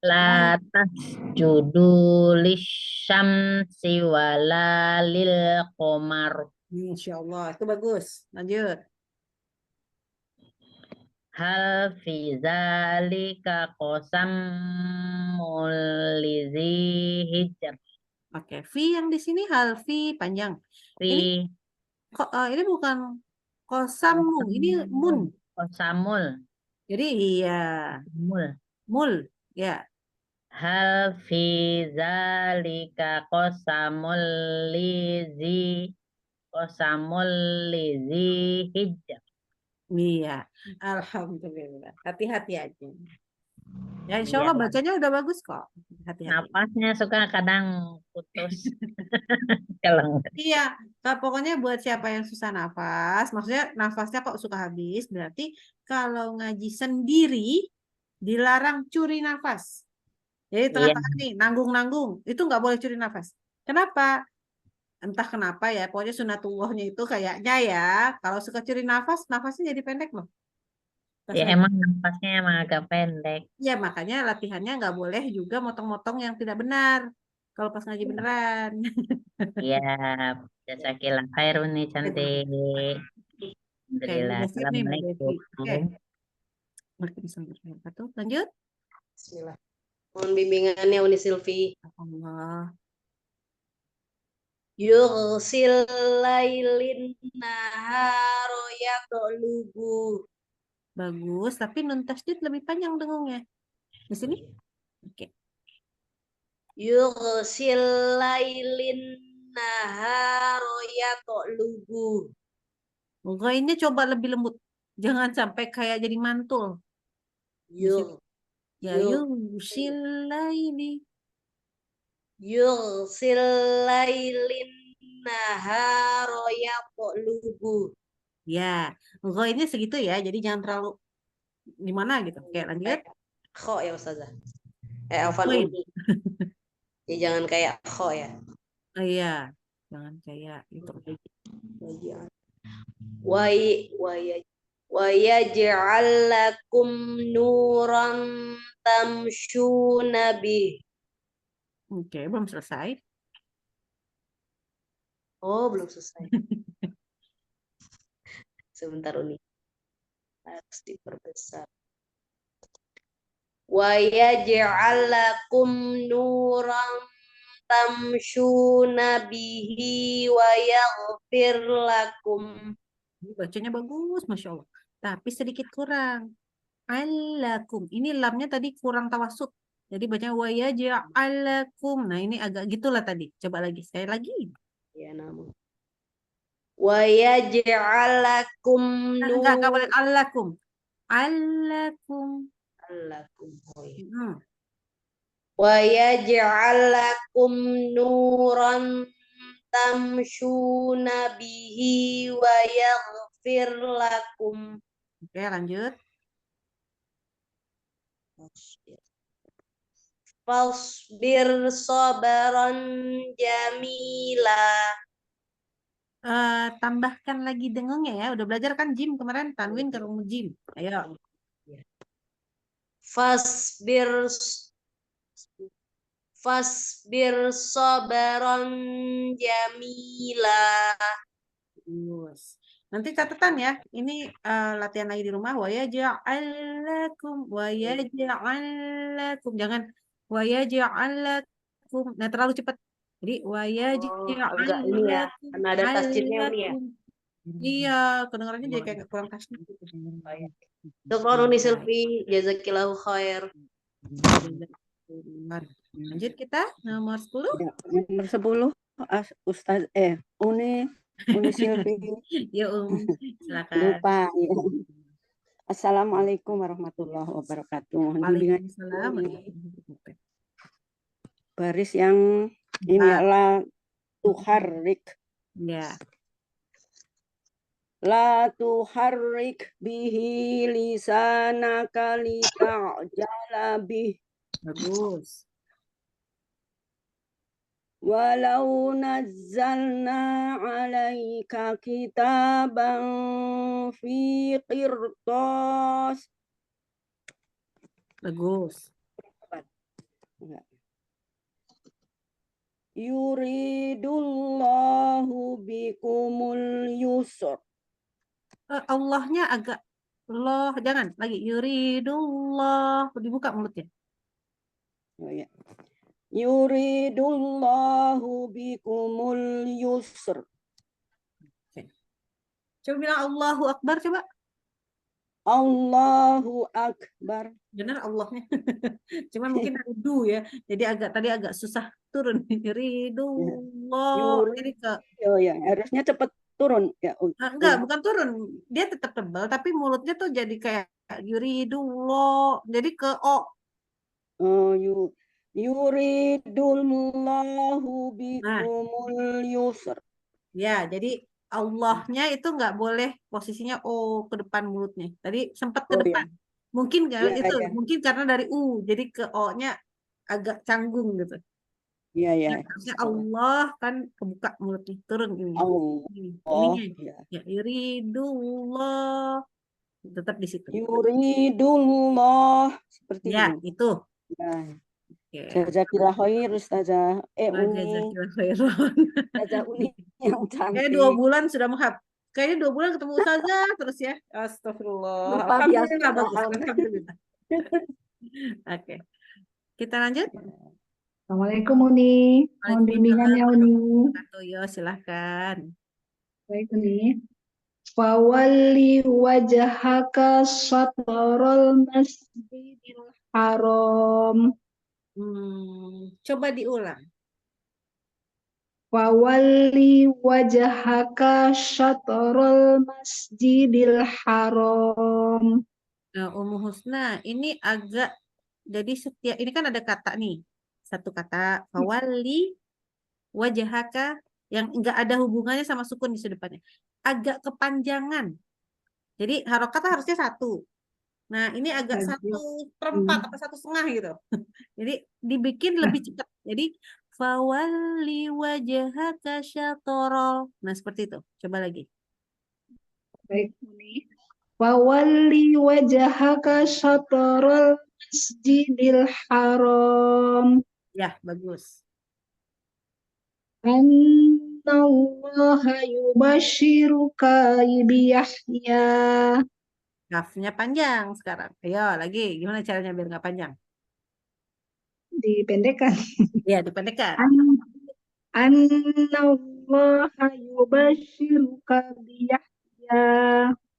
La tasjudu lisyamsi walalil qamar. Insya Allah, itu bagus. Lanjut. Hal fi zalika qasamul lizi hijr. Oke, fi yang di sini hal fi panjang. Ini ini bukan kosamu, ini mun. Kosamul. Jadi iya. Mul, ya. Hal fi zalika qasamul lizi hijr. Iya, alhamdulillah. Hati-hati aja. Ya, insya Allah bacanya udah bagus kok. Hati-hati. Napasnya suka kadang putus. Iya, pokoknya buat siapa yang susah nafas, maksudnya nafasnya kok suka habis, berarti kalau ngaji sendiri dilarang curi nafas. Jadi tengah-tengah nih, nanggung-nanggung, itu nggak boleh curi nafas. Kenapa? Entah kenapa ya, pokoknya sunatullahnya itu kayaknya ya, kalau suka curi nafas, nafasnya jadi pendek loh. Pas Ya lagi. emang nafasnya emang agak pendek. Ya makanya latihannya nggak boleh juga motong-motong yang tidak benar. Kalau pas ngaji beneran. Iya, jazakillah khair nih cantik. Oke, Alhamdulillah. udah siap nih Mbak Devi. Oke. Assalamualaikum. Waalaikumsalam warahmatullahi wabarakatuh. Lanjut. Bismillah. Mohon bimbingannya Uni Silvi. Allah. Yursil lailin naharo yatlubu. Bagus, tapi nun tasdid lebih panjang dengungnya. Di sini? Oke. Yursil lailin naharo yatlubu. Ghainnya coba lebih lembut. Jangan sampai kayak jadi mantul. Di sini. Ya, yusil laili. Yursil lailin naharo yatlubu. Ya, ghainnya segitu ya. Jadi jangan terlalu di mana gitu. Oke, lanjut. Kho ya Ustazah. Alfan Ghain. Uni. Ya jangan kayak kho ya. Oh iya, jangan kayak itu. Wa yaj'al lakum nuran tamshuna bih. Oke, belum selesai. Oh, belum selesai. Sebentar Uni. Harus diperbesar. Wa yaj'al lakum nuran tamshuna bihi wa yaghfir lakum. Bacanya bagus, Masya Allah. Tapi sedikit kurang. Alakum. Ini lamnya tadi kurang tawasud. Jadi bacanya wa yaj'alakum. Nah, ini agak gitulah tadi. Coba lagi. Sekali lagi. Ya, namun. Wa yaj'alakum Enggak boleh alakum. Alakum. Alakum. Oh, iya. Hmm. Wa yaj'alakum nuran tamshuna bihi wa yaghfir lakum. Oke, lanjut. Fasbir sabaran jamila. Tambahkan lagi dengungnya ya. Udah belajar kan Jim kemarin? Tanwin ke rumus Jim. Ayo. Fasbir sabaran jamila. Yes. Nanti catatan ya. Ini latihan lagi di rumah. Wa yaj'alakum. Wa yaj'alakum. Jangan wa yaj'alakum. Nah, terlalu cepat. Jadi wa Agak ini ya. Karena ada tasjidnya Uni ya. Iya, kedengarannya jadi kayak kurang tasjid. Syukran Uni Silvi, jazakillahu khair. Lanjut kita nomor 10. Ya, nomor 10 Ustaz Uni Silvi. Ya, silakan. Lupa ya. Assalamualaikum warahmatullahi wabarakatuh. Waalaikumsalam. Baris yang ini adalah tuharrik. Ya. La tuharrik bihi lisanaka lita'jala bih. Bagus. Walau nazzalna 'alaika kitaban fi qirtas. Bagus. Yuridullahu bikumul yusr. Allahnya agak Allah, jangan lagi yuridullah, dibuka mulutnya. Oh, ya. Yuridullahu bikumul yusr. Coba bilang Allahu Akbar, coba. Allahu Akbar. Benar Allahnya. Cuman mungkin ada du ya. Jadi tadi agak susah turun. Yuridullah. Jadi Oh ya, harusnya cepat turun ya. Enggak, bukan turun. Dia tetap tebal, tapi mulutnya tuh jadi kayak yuridullah. Jadi ke O. Oh, yuridullahu bikumul yusr. Ya, jadi Allahnya itu nggak boleh posisinya O ke depan mulutnya. Tadi sempat ke depan. Ya. Mungkin mungkin karena dari U, jadi ke O-nya agak canggung gitu. Iya, ya. Harusnya Allah kan kebuka mulutnya, turun ini. Allah. Ininya. Ya, yuridullah Tetap di situ. Yuridullah. Seperti Ya, itu. itu. Nah, Oke. jazakillah khair Ustazah. Wah, Uni. jazakillah khairan. Ustazah Uni yang Kayak 2 cantik. bulan sudah menghap. Kayaknya 2 bulan ketemu Ustazah terus ya. Astagfirullah. Lupa biasa. Alhamdulillah bagus. Alhamdulillah. Oke. Kita lanjut. Assalamualaikum Uni. Mohon bimbingannya Uni. Yo, silahkan. Baik Uni. Fawalli wajhaka syatrul masjidil haram. Coba diulang. Fawalli wajhaka syatrul masjidil haram. Nah, Ummu Husna, ini agak jadi setiap ini kan ada kata nih. Satu kata fawalli wajhaka yang enggak ada hubungannya sama sukun di depannya. Agak kepanjangan. Jadi harokatnya harusnya 1. Nah, ini agak 1/4 atau 1/2 gitu. Jadi dibikin lebih cepat. Jadi fawalli wajhaka syatrol. Nah, seperti itu. Coba lagi. Baik Uni. Fawalli wajhaka syatrul masjidil haram. Ya, bagus. Annallaha yubashiruka biyahya. Kafnya panjang sekarang. Ayo lagi. Gimana caranya biar nggak panjang? Dipendekkan. Ya, dipendekkan. Annallaha yubashiruka biyahya.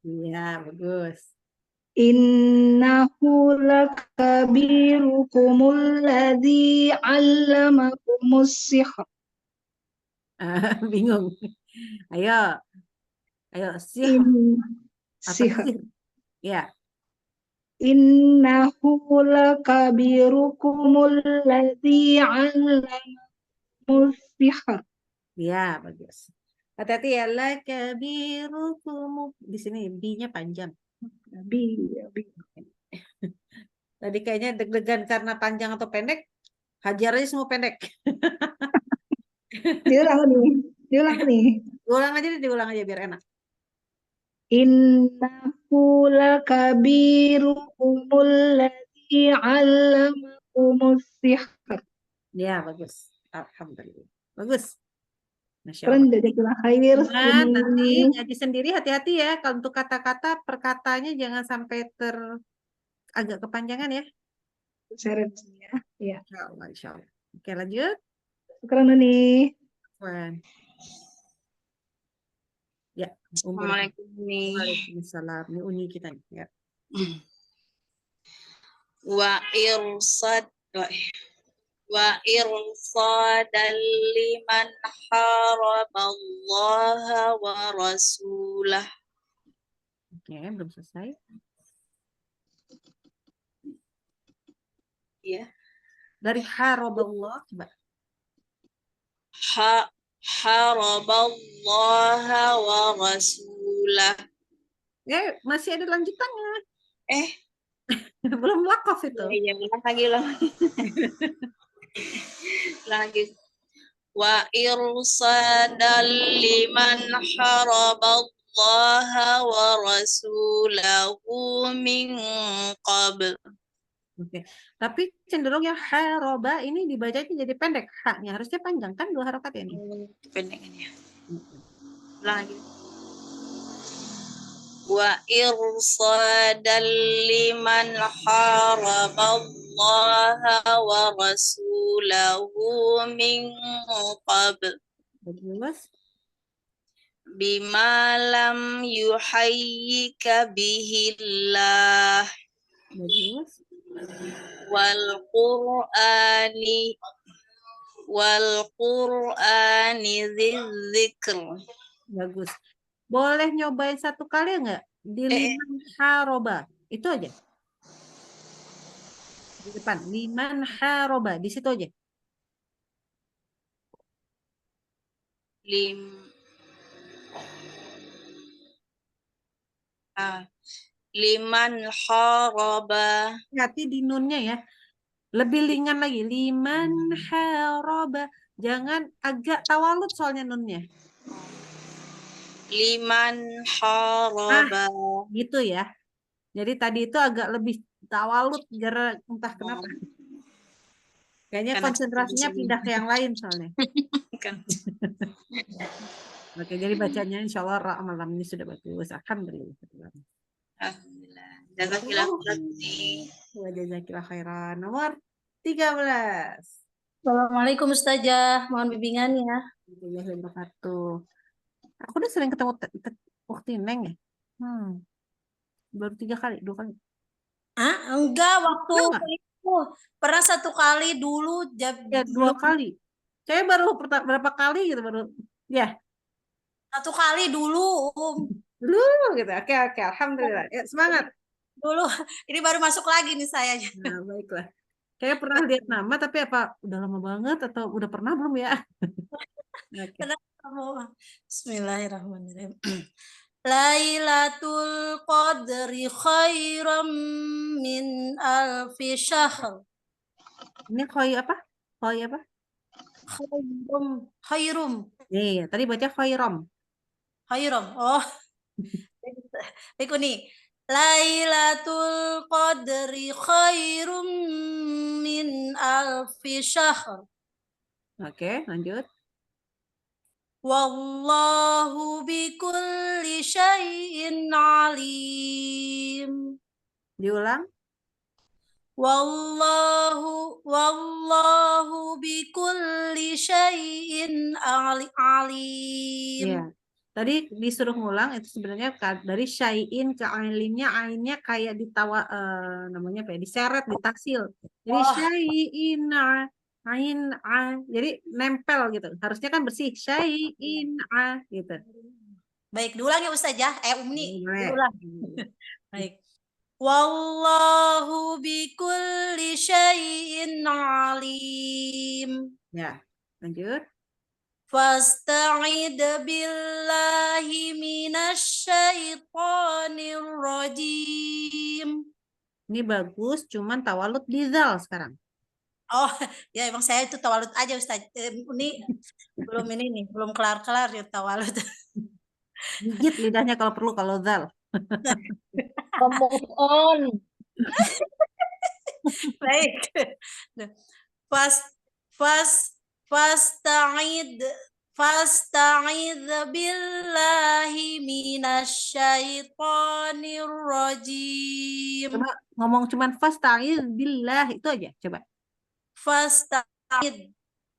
Iya, bagus. Innahu lakabirukumul ladzi 'allamakumus sihr. Bingung. Ayo. Sihr. Sihr. Ya. Innahu lakabirukumul ladzi 'allamakumus sihr. Ya, bagus. Hati-hati ya. Lakabirukum. Di sini B-nya panjang. B. Tadi kayaknya deg-degan karena panjang atau pendek. Hajar aja semua pendek. Diulang nih. Diulang aja biar enak. Innahu lakabirukumul ladzi 'allamakumus sihr. Ya, bagus. Alhamdulillah. Bagus. Masya Keren, Allah. jazakillah khair. Ingat, nanti ngaji sendiri hati-hati ya. Kalau untuk kata-kata, perkataannya jangan sampai agak kepanjangan ya. Seret ya. Iya. Insya Allah. Oke, lanjut. Keren nih. Ya. Assalamualaikum Uni. Waalaikumsalam. Ini Uni kita nih. Ya. Wa irsadan liman haraballaha wa rasulah. Oke, belum selesai. Ya. Dari haraballah coba. Haraballaha wa rasulah. Ya, masih ada lanjutannya. Belum wakaf itu. Iya, lagi. Wa irsadan liman haraballaha wa rasulahu min qabl. Oke. Tapi cenderung yang haroba ini dibacanya jadi pendek. Haknya harusnya panjang kan 2 harokat ya ini. Pendekannya. Lagi. Wa irsadan liman haraballaha wa rasulahu min qabl. Bagus. Bima lam yuhayyika bihillah. Bagus. Wal Qur'ani dzikr. Bagus. Boleh nyobain 1 kali enggak? Di liman haroba. Itu aja. Di depan. Liman haroba. Di situ aja. Liman haroba. Hati di nunnya ya. Lebih ringan lagi. Liman haroba. Jangan agak tawalut soalnya nunnya. Liman haroba. Gitu ya. Jadi tadi itu agak lebih tawalut gara entah kenapa. Kayaknya Karena konsentrasinya pindah ke yang lain soalnya. kan. Oke, jadi bacanya insya Allah malam ini sudah bagus. Alhamdulillah. Alhamdulillah. Jazakillah khairan. Wa jazakillah khairan. Nomor 13. Assalamualaikum Ustazah, mohon bimbingannya. Warahmatullahi wabarakatuh. Aku udah sering ketemu Ukti Neng ya. Baru 3 kali, 2 kali. Enggak, waktu Enggak. itu pernah 1 kali dulu. Ya 2 kali. Saya baru berapa kali gitu baru. Ya. 1 kali dulu. Dulu gitu. Oke, alhamdulillah. Ya, semangat. Dulu, ini baru masuk lagi nih saya. Nah, baiklah. Kayak pernah lihat nama tapi apa udah lama banget atau udah pernah belum ya? Okay. Bismillahirrahmanirrahim. Lailatul Qadri khairam min alfi syahr. Ini khoi apa? Khoi apa? Khairum. Nih, tadi baca khairam. Khairam. Oh. Baik nih. Lailatul Qadri khairum min alfi syahr. Oke, lanjut. Wallahu bikulli syai'in alim. Diulang. Wallahu bikulli syai'in alim. Ya. Tadi disuruh ngulang itu sebenarnya dari syai'in ke ainnya kayak namanya apa ya? Diseret, ditaksil. Jadi syai'in ain jadi nempel gitu. Harusnya kan bersih syai'in gitu. Baik, diulang ya Ustazah. Umni, Boleh. diulang. Baik. Wallahu bikulli syai'in alim. Ya, lanjut. Fasta'id billahi minasyaitonir rajim. Ini bagus, cuman tawalud di zal sekarang. Oh, ya emang saya itu tawalud aja Ustaz. Ini belum kelar-kelar ya tawalud. Gigit lidahnya kalau perlu kalau zal. Move on. Baik. Fasta'id billahi minasyaitonir rajim. Coba ngomong cuman fasta'id billah itu aja, coba. Fasta'id.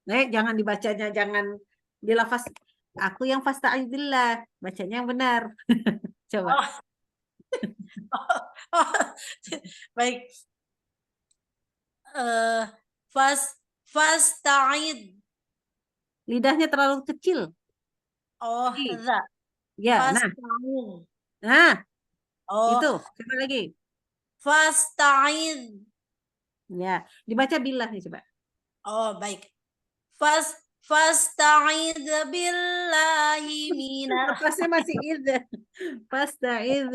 Jangan dibacanya, jangan dilafaz. Aku yang fasta'id billah, bacanya yang benar. Coba. Baik. Fasta'id. Lidahnya terlalu kecil. Oh, za. Ya, nah. Itu, coba lagi. Fasta'id. Ya, dibaca billah nih coba. Oh, baik. Fasta'id billahi minar. Pasnya masih id. Fasta'id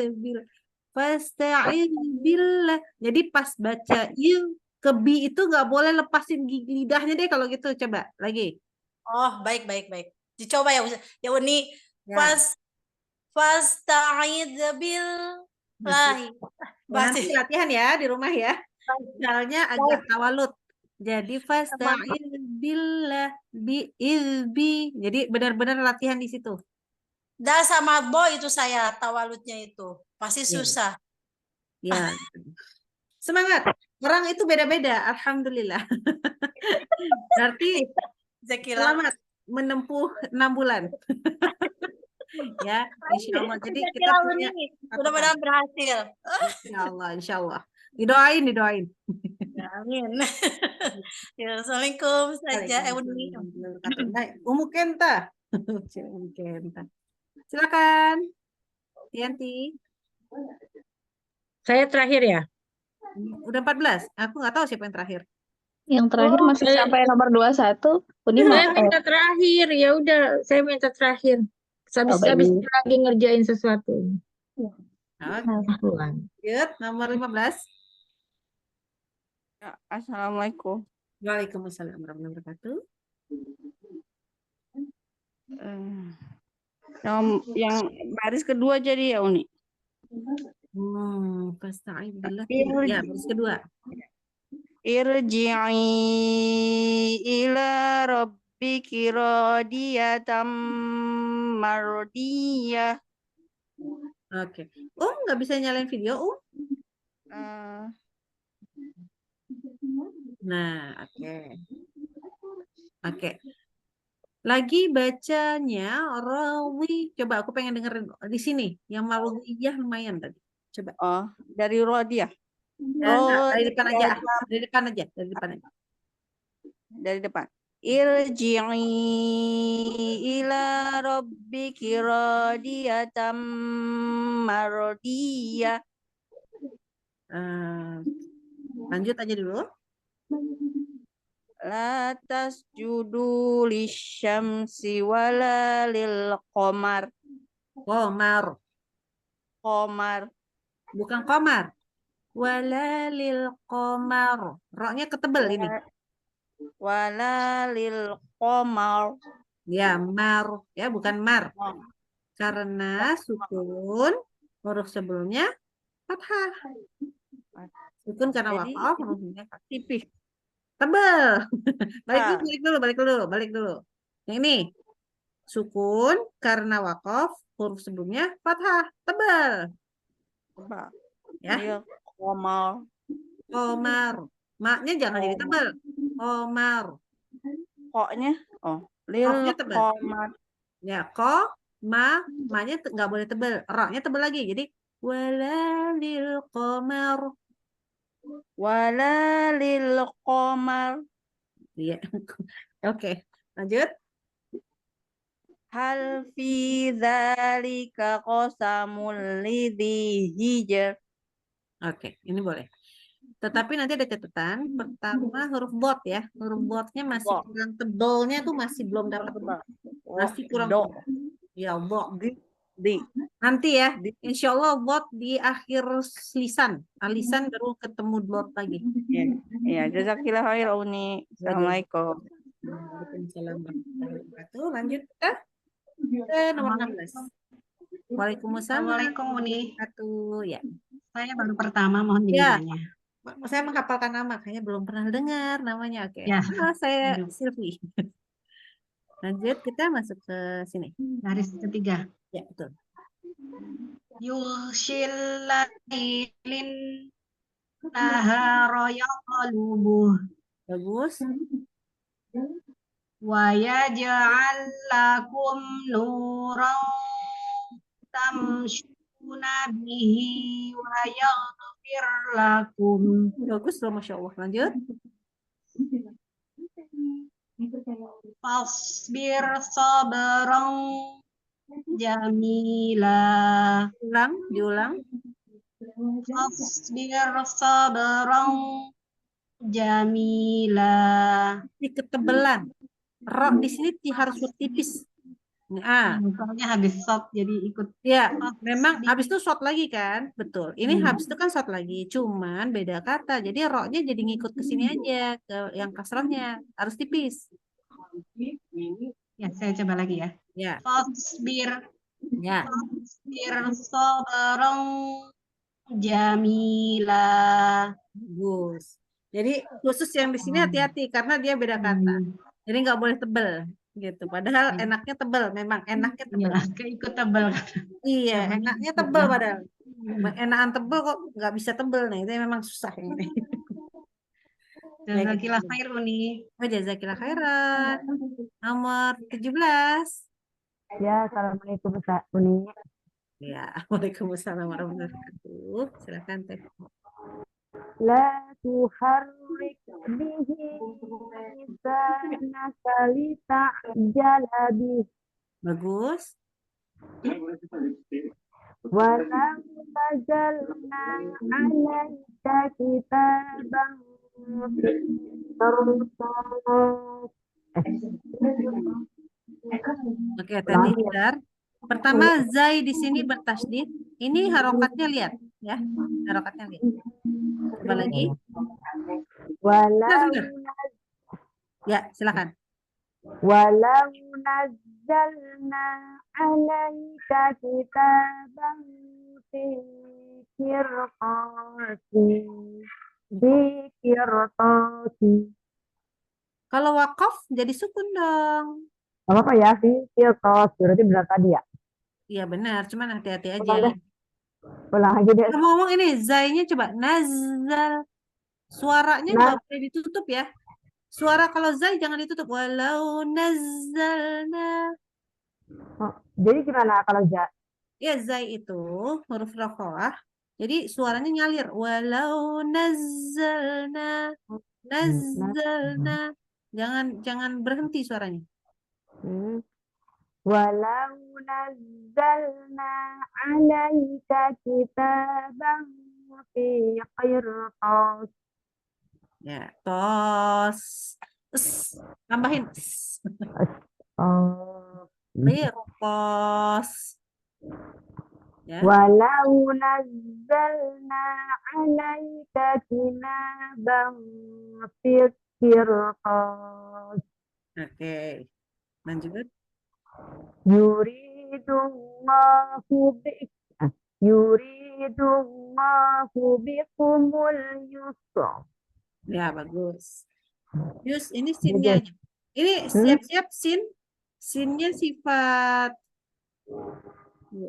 billah. Jadi pas baca il ke bi itu nggak boleh lepasin lidahnya deh kalau gitu. Coba lagi. Oh, baik. Dicoba ya Uni. Fasta'id billahi. Nanti latihan ya di rumah ya. Misalnya agak tawalud. Jadi fasta'id billah bi. Jadi benar-benar latihan di situ. Dah sama bo itu saya tawaludnya itu. Pasti susah. Ya. Semangat. Orang itu beda-beda. Alhamdulillah. Berarti selamat menempuh 6 bulan. Ya, insya Allah. Jadi kita punya mudah-mudahan berhasil. Insya Allah. Didoain. Amin. Ya, Assalamualaikum saja. Umu Kenta. Silakan. Tianti. Saya terakhir ya? Udah 14. Aku nggak tahu siapa yang terakhir. Yang terakhir masih sampai nomor 21. Saya minta terakhir. Ya udah, saya minta terakhir. Habis lagi ngerjain sesuatu. Lanjut, nomor 15. Ya, Assalamualaikum. Waalaikumsalam warahmatullahi wabarakatuh. Yang baris kedua jadi ya Uni. Fasta'id billah. Ya, baris kedua. Irji'i ila rabbiki radiyatan mardiyah. Oke. Nggak bisa nyalain video, Nah, oke. Oke. Lagi bacanya rawi. Coba aku pengen dengerin di sini. Yang marwiyah lumayan tadi. Coba. Oh, dari radiyah. Enggak, dari depan aja. Dari depan aja. Dari depan aja. Dari depan. Irji'i ila rabbiki radiyatan mardiyah. Lanjut aja dulu. La tasjudu lisyamsi wala lil qamar. Qamar. Bukan qamar. Wala lil qamar. Roknya ketebel ini. Wala lil qamar. Ya, mar. Ya, bukan mar. Karena sukun huruf sebelumnya fathah. Sukun karena wakaf hurufnya tipis. Tebel. Balik dulu. Yang ini. Sukun karena wakaf huruf sebelumnya fathah. Tebel. Ya. Qamar. Maknya jangan jadi tebel. Qamar. Koknya? Lil qamar. Ya, ma-nya nggak boleh tebel. Ra-nya tebel lagi. Jadi wala lil qamar. Wala lil qamar. Iya. Oke, lanjut. Hal fi dzalika qasamul lidhi hijr. Oke, ini boleh. Tetapi nanti ada catatan. Pertama huruf bot ya. Huruf botnya masih kurang tebalnya tuh masih belum dapat. Masih kurang. Ya, bot. Nanti ya. Insya Allah bot di akhir lisan. Lisan baru ketemu bot lagi. Ya, jazakillah khair Uni. Assalamualaikum. Waalaikumsalam warahmatullahi wabarakatuh. Lanjut kita ke nomor 16. Waalaikumsalam. Assalamualaikum Uni. Ya. Saya baru pertama, mohon bimbingannya. Saya menghafalkan nama, kayaknya belum pernah dengar namanya. Oke. Ya. Saya Silvi. Lanjut, kita masuk ke sini. Garis ketiga. Ya, betul. Yushil lailin nahara yaqlubuh. Bagus. Wa yaj'al lakum nuran tamshuna bihi wa yaghfir lakum. Bagus loh, Masya Allah. Lanjut. Fasbir sabran jamila. Diulang. Fasbir sabran jamila. Di ketebelan. Rok di sini harus tipis. Soalnya habis shot jadi ikut. Ya, memang habis itu shot lagi kan, betul. Ini habis itu kan shot lagi, cuman beda kata. Jadi roknya jadi ngikut ke sini aja, ke yang kasrahnya harus tipis. Ya, saya coba lagi ya. Ya. Fasbir. Ya. Fasbir sabran jamila. Bagus. Jadi khusus yang di sini hati-hati karena dia beda kata. Jadi nggak boleh tebel gitu. Padahal enaknya tebel, memang enaknya tebel. Ya, keikut tebel. Iya, enaknya tebel padahal. Enakan tebel kok nggak bisa tebel nih. Itu memang susah ini. Jazakillah khair Uni. Jazakillah khairan. Nomor 17. Ya, assalamualaikum Ustaz Uni. Ya, waalaikumsalam warahmatullahi wabarakatuh. Silakan Teh. La tuharrik bihi lisanaka lita'jala. Bagus. Walau nazzalna 'alaika kitaban Oke, tadi bentar. Pertama zai di sini bertasydid. Ini harokatnya lihat ya. Harokatnya lihat. Coba lagi. Walau ya, silakan. Walau nazzalna 'alaika kitaban fi qirtasi. Kalau wakaf jadi sukun dong. Gak apa-apa ya, fi qirtas. Berarti benar tadi ya. Iya benar, cuman hati-hati aja. Ulang deh. Ulang aja deh. Ngomong ini zainya coba nazal. Suaranya nggak boleh ditutup ya. Suara kalau zai jangan ditutup. Walau nazzalna. Oh, jadi gimana kalau za? Ya zai itu huruf rokoah. Jadi suaranya nyalir. Walau nazzalna. Nazzalna. Jangan berhenti suaranya. Walau nazzalna alaika kitaban fi qirtas. Ya, tos. Tambahin. Qirtas. Ya. Walau nazzalna alaika kitaban fi qirtas. Oke. Lanjut. Yuridullahu bikumul yusra. Ya, bagus. Yus, ini sinnya. Ini siap-siap sin. Sinnya sifat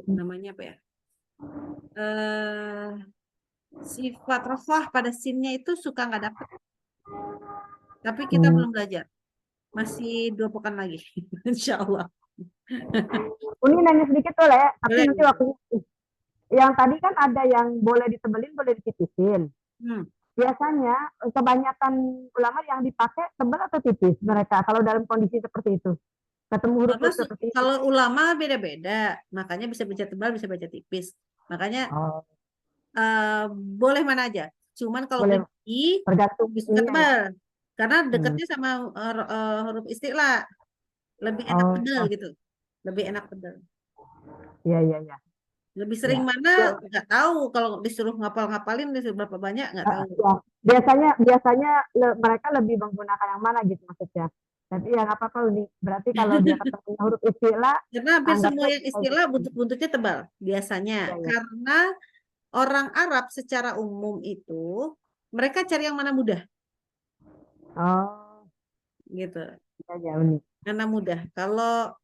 namanya apa ya? Sifat rafah pada sinnya itu suka nggak dapet. Tapi kita belum belajar. Masih 2 pekan lagi. Insya Allah. Ini nanya sedikit boleh ya? Tapi nanti waktunya. Yang tadi kan ada yang boleh ditebelin, boleh ditipisin. Biasanya kebanyakan ulama yang dipakai tebal atau tipis mereka kalau dalam kondisi seperti itu. Ketemu huruf seperti itu. Kalau ulama beda-beda, makanya bisa baca tebal, bisa baca tipis. Makanya boleh mana aja. Cuman kalau tinggi tergantung bisa tebal. Karena dekatnya sama huruf istilah. Lebih enak pedal gitu. Lebih enak pedal. Iya. Lebih sering mana nggak tahu. Kalau disuruh ngapalin disuruh berapa banyak nggak tahu. Ya. Biasanya mereka lebih menggunakan yang mana gitu maksudnya. Tapi ya nggak apa-apa Uni. Berarti kalau dia ketemu huruf istilah. Karena hampir semua yang istilah buntut-buntutnya tebal biasanya. Karena orang Arab secara umum itu mereka cari yang mana mudah. Gitu. Ya, Uni. Karena mudah. Kalau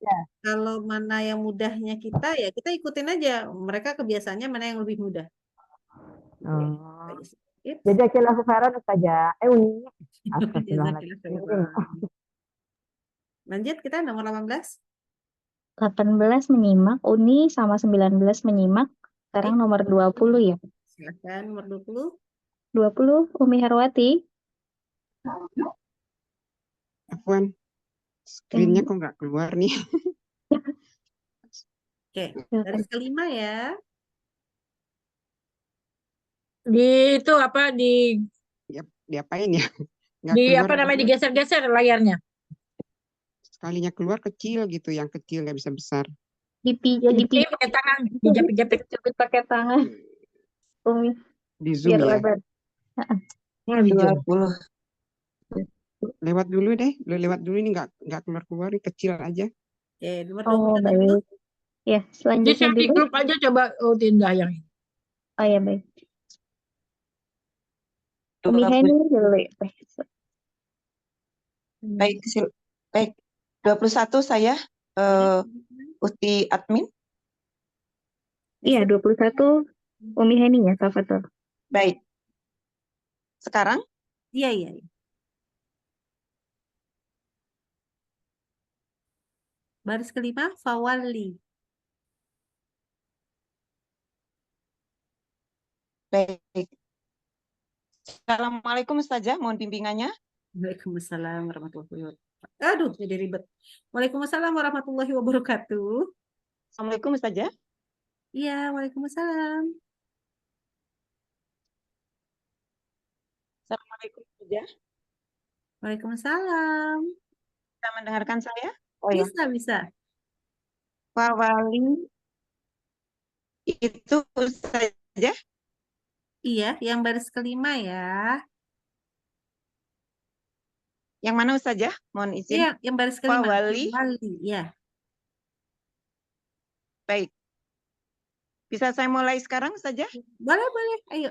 mana yang mudahnya kita ya kita ikutin aja. Mereka kebiasaannya mana yang lebih mudah. Jazakallahu khairan Ustazah. Uni. Lanjut kita nomor 18. 18 menyimak, Uni sama 19 menyimak. Sekarang nomor 20 ya. Silakan nomor 20. 20 Umi Herwati. Afwan. Screen-nya kok nggak keluar nih. Oke, garis kelima ya. Di itu apa Diapain ya? Di apa namanya digeser-geser layarnya. Sekalinya keluar kecil gitu, yang kecil nggak bisa besar. Dipijit pakai tangan, dijepit pakai tangan. Umi. Di Zoom ya. Lebar. 20. Lewat dulu deh, lewat dulu ini nggak keluar ini kecil aja. Oke, nomor 20 baik. Ya, selanjutnya di grup aja coba Tindah yang ini. Oh ya baik. Umi Hani dulu ya. Baik. 21 saya Uti admin. Iya, 21 Umi Hani ya, Tafatul. Baik. Sekarang? Iya. Baris kelima, fawali. Baik. Assalamualaikum Ustazah, mohon bimbingannya. Waalaikumsalam warahmatullahi wabarakatuh. Aduh, jadi ribet. Waalaikumsalam warahmatullahi wabarakatuh. Assalamualaikum Ustazah. Iya, waalaikumsalam. Assalamualaikum Ustazah. Waalaikumsalam. Bisa mendengarkan saya? Bisa. Fawali itu Ustazah? Iya, yang baris kelima ya. Yang mana Ustazah? Mohon izin. Iya, yang baris kelima. Fawali. Ya. Baik. Bisa saya mulai sekarang saja? Boleh, boleh. Ayo.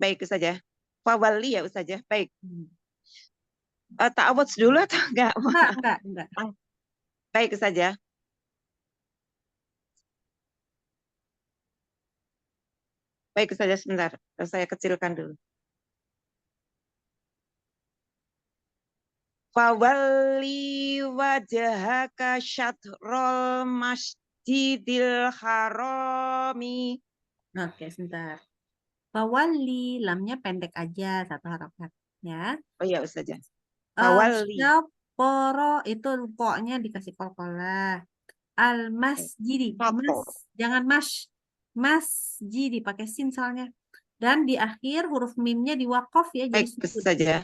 Baik saja. Fawali ya Ustazah. Baik. Ta'awudz dulu atau enggak? Enggak. Baik saja. Baik saja sebentar. Saya kecilkan dulu. Fawalli wajhaka syatrol masjidil harami. Oke, sebentar. Fawali, lamnya pendek aja, satu harakat. Ya. Oh iya Ustazah. Fawalli. Syaporo, itu pokoknya dikasih kol-kolah. Al-masjidi. Jangan masjidi, pakai sin soalnya. Dan di akhir huruf mimnya di wakof ya. Jadi Baik saja.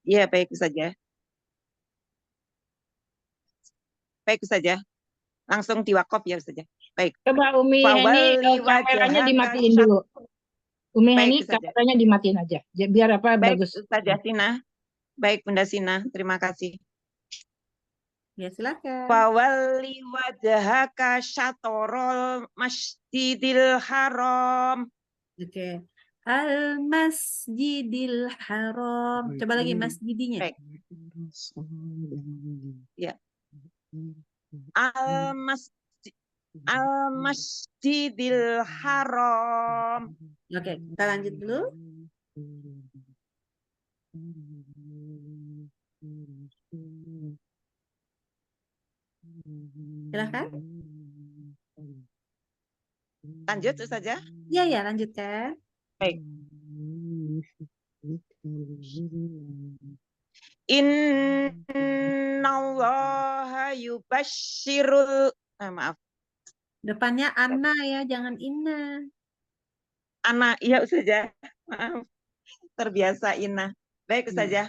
Ya, baik saja. Baik saja. Langsung diwakaf ya saja. Baik. Coba Umi Heni kameranya dimatiin dulu. Umi Heni kameranya dimatiin aja. Biar apa baik, bagus. Ustazah Sina. Baik Bunda Sina, terima kasih. Ya, silakan. Fawalli wajhaka syatorol masjidil haram. Oke. Al-masjidil haram. Coba lagi masjidinya. Baik. Ya. Al-masjidil haram. Oke, kita lanjut dulu. Silakan. Lanjut saja. Ya, lanjutkan. Baik. Innallaha yubasyirul maaf. Depannya Anna ya, jangan Inna. Anna, iya saja. Maaf. Terbiasa Inna. Baik saja.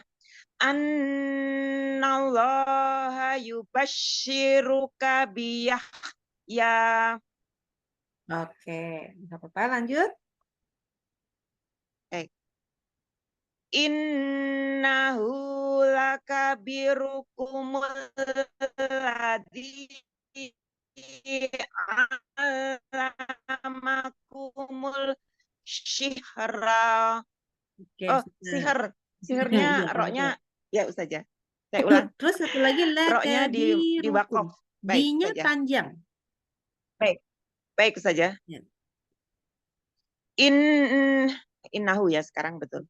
Annallaha yubasyiruka biyahya. Oke, nggak apa-apa, lanjut. Innahu lakabirukumul ladzi alamakumul syihra. Oh, sihirnya roknya ya Ustazah. Saya ulang. Terus satu lagi roknya di wakaf. D-nya panjang. Baik saja. Ya. Innahu ya sekarang betul.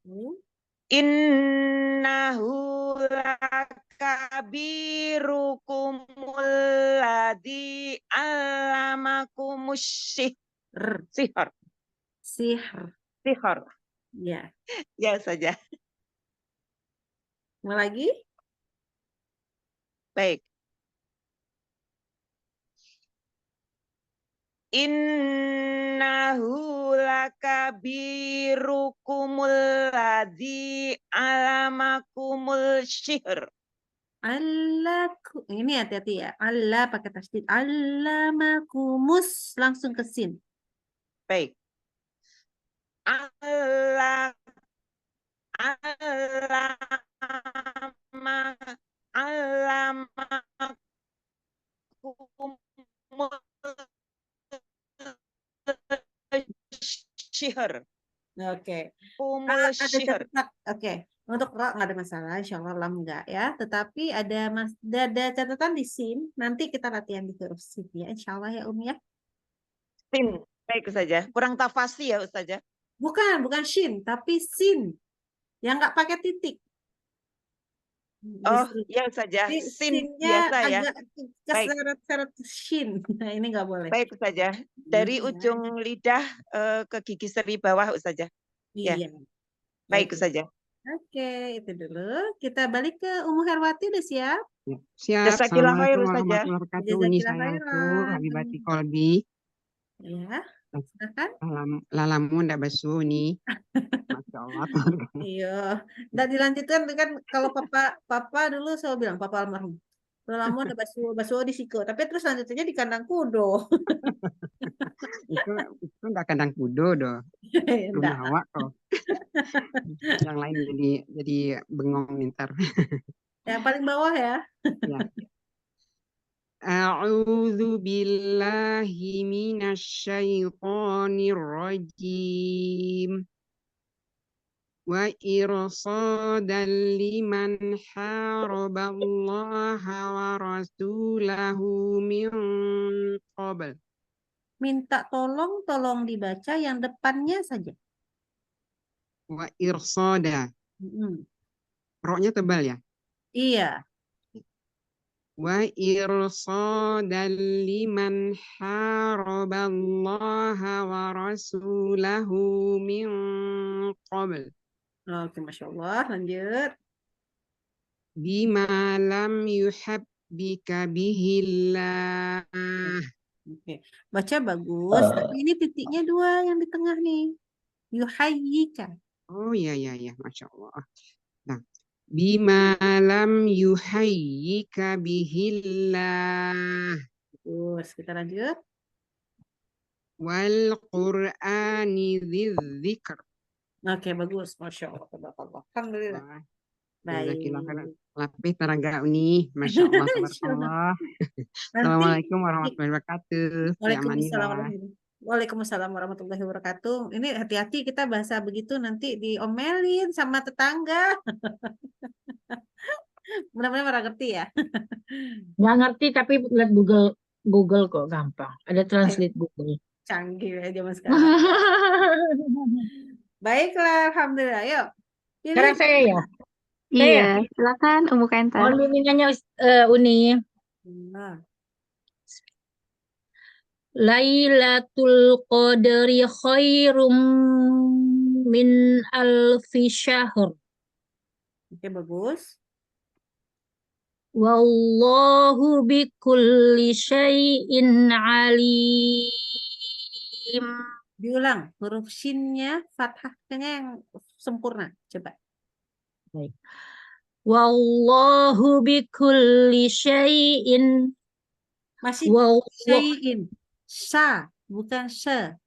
Innahu lakabirukumul ladzi alamakumus sihir. Sihir. Ya. Ya saja. Mau lagi? Baik. Innahu lakabirukumul ladzi alamakumul syihr. Ini hati-hati ya. Allah pakai tasdid. Alamakumus langsung ke sin. Baik. Syihr. Oke. Ada Oke. Untuk ro nggak ada masalah, insya Allah lam nggak ya. Tetapi ada catatan di sin. Nanti kita latihan di huruf sin ya, insya Allah ya ya. Sin, baik saja. Kurang tafasi ya Ustazah. Bukan shin, tapi sin. Yang nggak pakai titik. Oh, ya saja. Sin biasa ya. Agak keseret-seret shin. Nah, ini nggak boleh. Baik saja. Dari ujung lidah ke gigi seri bawah Ustazah. Iya. Ya. Baik saja. Oke, itu dulu. Kita balik ke Umu Herwati, udah siap? Siap. Assalamualaikum warahmatullahi wabarakatuh. Ini sayangku, Habibati Kolbi. Ya, silakan. Lalamu ndak besu nih. Masya Allah. Iya. Nggak dilanjutkan kan kalau papa dulu selalu bilang papa almarhum. Lama ada basuh di siku, tapi terus selanjutnya di kandang kudo. Itu enggak kandang kudo doh. Rumah Enggak. awak kok. Yang lain jadi bengong ntar. Yang paling bawah ya. Ya. A'udzu billahi minasyaitonir rajim. Wa irsadan liman haraballaha wa rasulahu min qabl. Minta tolong dibaca yang depannya saja. Wa irsada. Roknya tebal ya? Iya. Wa irsadan liman haraballaha wa rasulahu min qabl. Oke, Masya Allah. Lanjut. Bima lam yuhabbika bihillah. Oke. Baca bagus, tapi ini titiknya 2 yang di tengah nih. Yuhayyika. Oh ya. Masya Allah. Nah, bima lam yuhayyika bihillah. Terus kita lanjut. Wal Qur'ani dzikr. Oke, bagus. Masya Allah. Tabarakallah. Alhamdulillah. Baik. Lapih teraga uni. Masya Allah. Tabarakallah. Assalamualaikum warahmatullahi wabarakatuh. Waalaikumsalam warahmatullahi wabarakatuh. Ini hati-hati kita bahasa begitu nanti diomelin sama tetangga. Mudah-mudahan pada ngerti ya. Nggak ngerti tapi lihat Google kok gampang. Ada translate Google. Canggih ya zaman sekarang. Baiklah, alhamdulillah. Yuk. Sekarang saya ya. Iya, silakan Umu Kenta. Mohon bimbingannya Uni. Lailatul Qadri khairum min alfi syahr. Oke, bagus. Wallahu bikulli syai'in alim. Diulang, huruf shinnya, fathahnya yang sempurna. Coba. Baik. Wallahu bikulli syai'in. Masih syai'in. Sya, bukan se.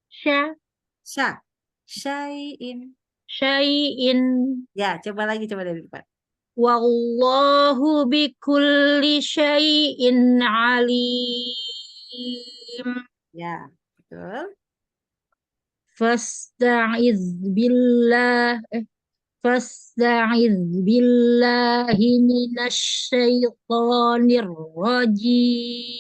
Sya. Syai'in. Syai'in. Ya, coba lagi, coba dari depan. Wallahu bikulli syai'in alim. Ya, betul. Fasta'iz billahi minasyaitonir rajim.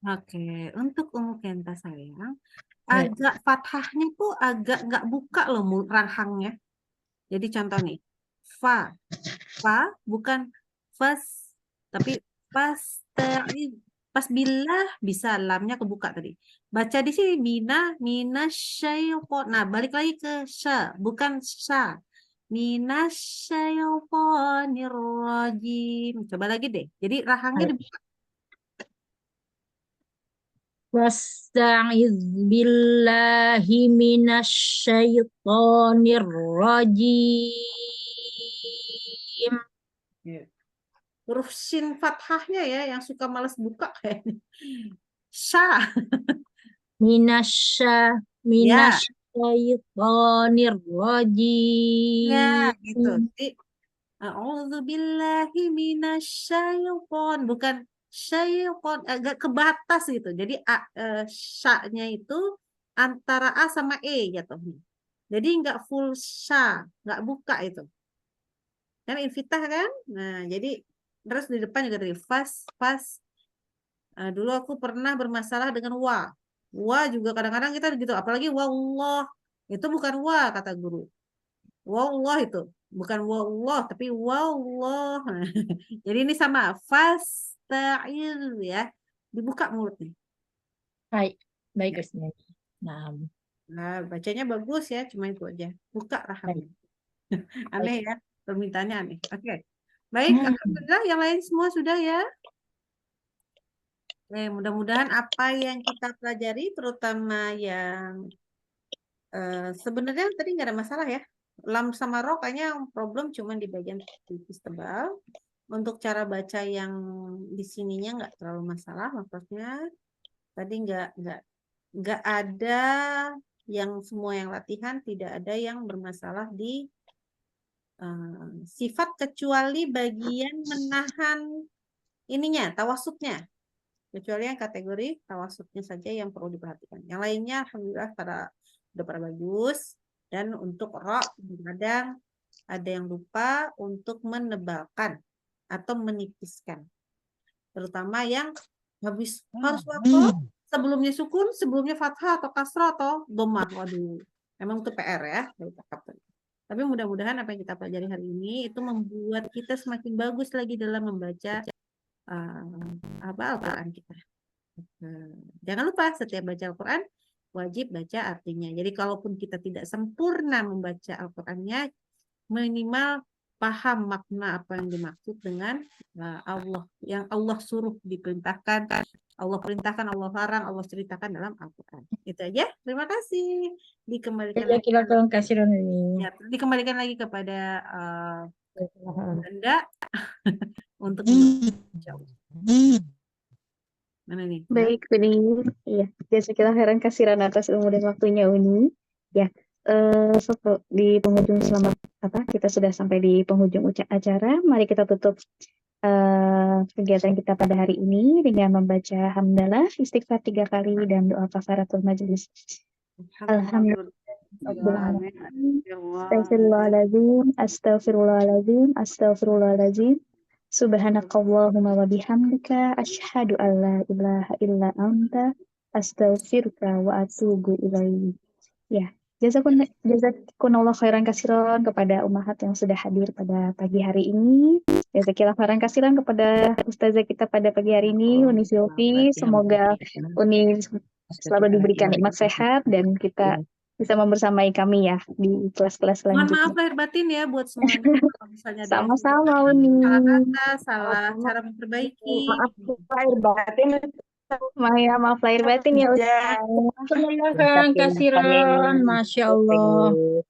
Oke, untuk Umu Kenta sayang, agak fathahnya tuh agak nggak buka loh rahangnya. Jadi contoh nih, fa bukan fas, tapi fasta'iz. Pas billah bisa lamnya kebuka tadi. Baca di sini minasyaiton. Nah, balik lagi ke sya, bukan sya. Minasyaitonir rajim. Coba lagi deh. Jadi rahangnya dibuka. Wasta'iz billahi minasyaitonir rajim. Huruf shin fathahnya ya yang suka malas buka kayaknya. Sya. Minasyaitonir rajim. Ya, gitu. Jadi a'udzubillahi minasyaiton, bukan syaiton, agak ke batas gitu. Jadi sya-nya itu antara a sama e jatuhnya. Jadi nggak full sya, nggak buka itu. Kan infitah kan? Nah, jadi terus di depan juga dari fas. Dulu aku pernah bermasalah dengan wa. Wa juga kadang-kadang kita gitu, apalagi wallah. Itu bukan wa kata guru. Wallah itu bukan wallah tapi wallah. Jadi ini sama fasta'il ya. Dibuka mulutnya. Baik Ustaz. Nah, bacanya bagus ya, cuma itu aja. Buka rahangnya. Aneh ya, permintaannya aneh. Oke. Baik, alhamdulillah yang lain semua sudah ya. Oke, mudah-mudahan apa yang kita pelajari, terutama yang sebenarnya tadi nggak ada masalah ya. Lam sama ro kayaknya problem cuma di bagian tipis tebal. Untuk cara baca yang di sininya nggak terlalu masalah, maksudnya tadi nggak ada yang semua yang latihan, tidak ada yang bermasalah di sifat kecuali bagian menahan ininya, tawasutnya. Kecuali yang kategori tawasutnya saja yang perlu diperhatikan. Yang lainnya alhamdulillah udah pada bagus. Dan untuk ro kadang ada yang lupa untuk menebalkan atau menipiskan. Terutama yang habis harus waktu sebelumnya sukun, sebelumnya fathah atau kasrah atau dhammah. Waduh, emang itu PR ya. Tapi mudah-mudahan apa yang kita pelajari hari ini itu membuat kita semakin bagus lagi dalam membaca Al-Quran kita. Jangan lupa setiap baca Al-Quran wajib baca artinya. Jadi kalaupun kita tidak sempurna membaca Al-Qurannya, minimal paham makna apa yang dimaksud dengan Allah, yang Allah suruh diperintahkan, Allah perintahkan, Allah larang, Allah ceritakan dalam Al-Quran. Itu aja. Terima kasih. Dikembalikan lagi. Dikembalikan lagi kepada Anda untuk mana nih? Baik, Uni. Iya, jazakallahu khairan kasiran atas ilmu dan waktunya, Uni. Ya, di penghujung kita sudah sampai di penghujung acara. Mari kita tutup kegiatan kita pada hari ini dengan membaca hamdalah, istighfar 3 kali dan doa kafaratul majelis. Alhamdulillah. Astagfirullahaladzim, astagfirullahaladzim, astagfirullahaladzim. Subhanakallahumma wa bihamdika asyhadu an la ilaha illa anta astaghfiruka wa atubu ilaik. Ya, jazakumullah khairan katsiran kepada ummahat yang sudah hadir pada pagi hari ini. Jazakallahu khairan katsiran kepada ustazah kita pada pagi hari ini, Uni Silvi. Semoga Uni selalu diberikan nikmat sehat dan kita bisa membersamai kami ya di kelas-kelas Mohon selanjutnya. maaf lahir batin ya buat semuanya. Kalau misalnya ada yang Sama-sama, Uni. salah kata, salah cara memperbaiki. Maaf lahir batin. Maaf lahir batin ya, Ustaz. Terima kasih, Masya Allah.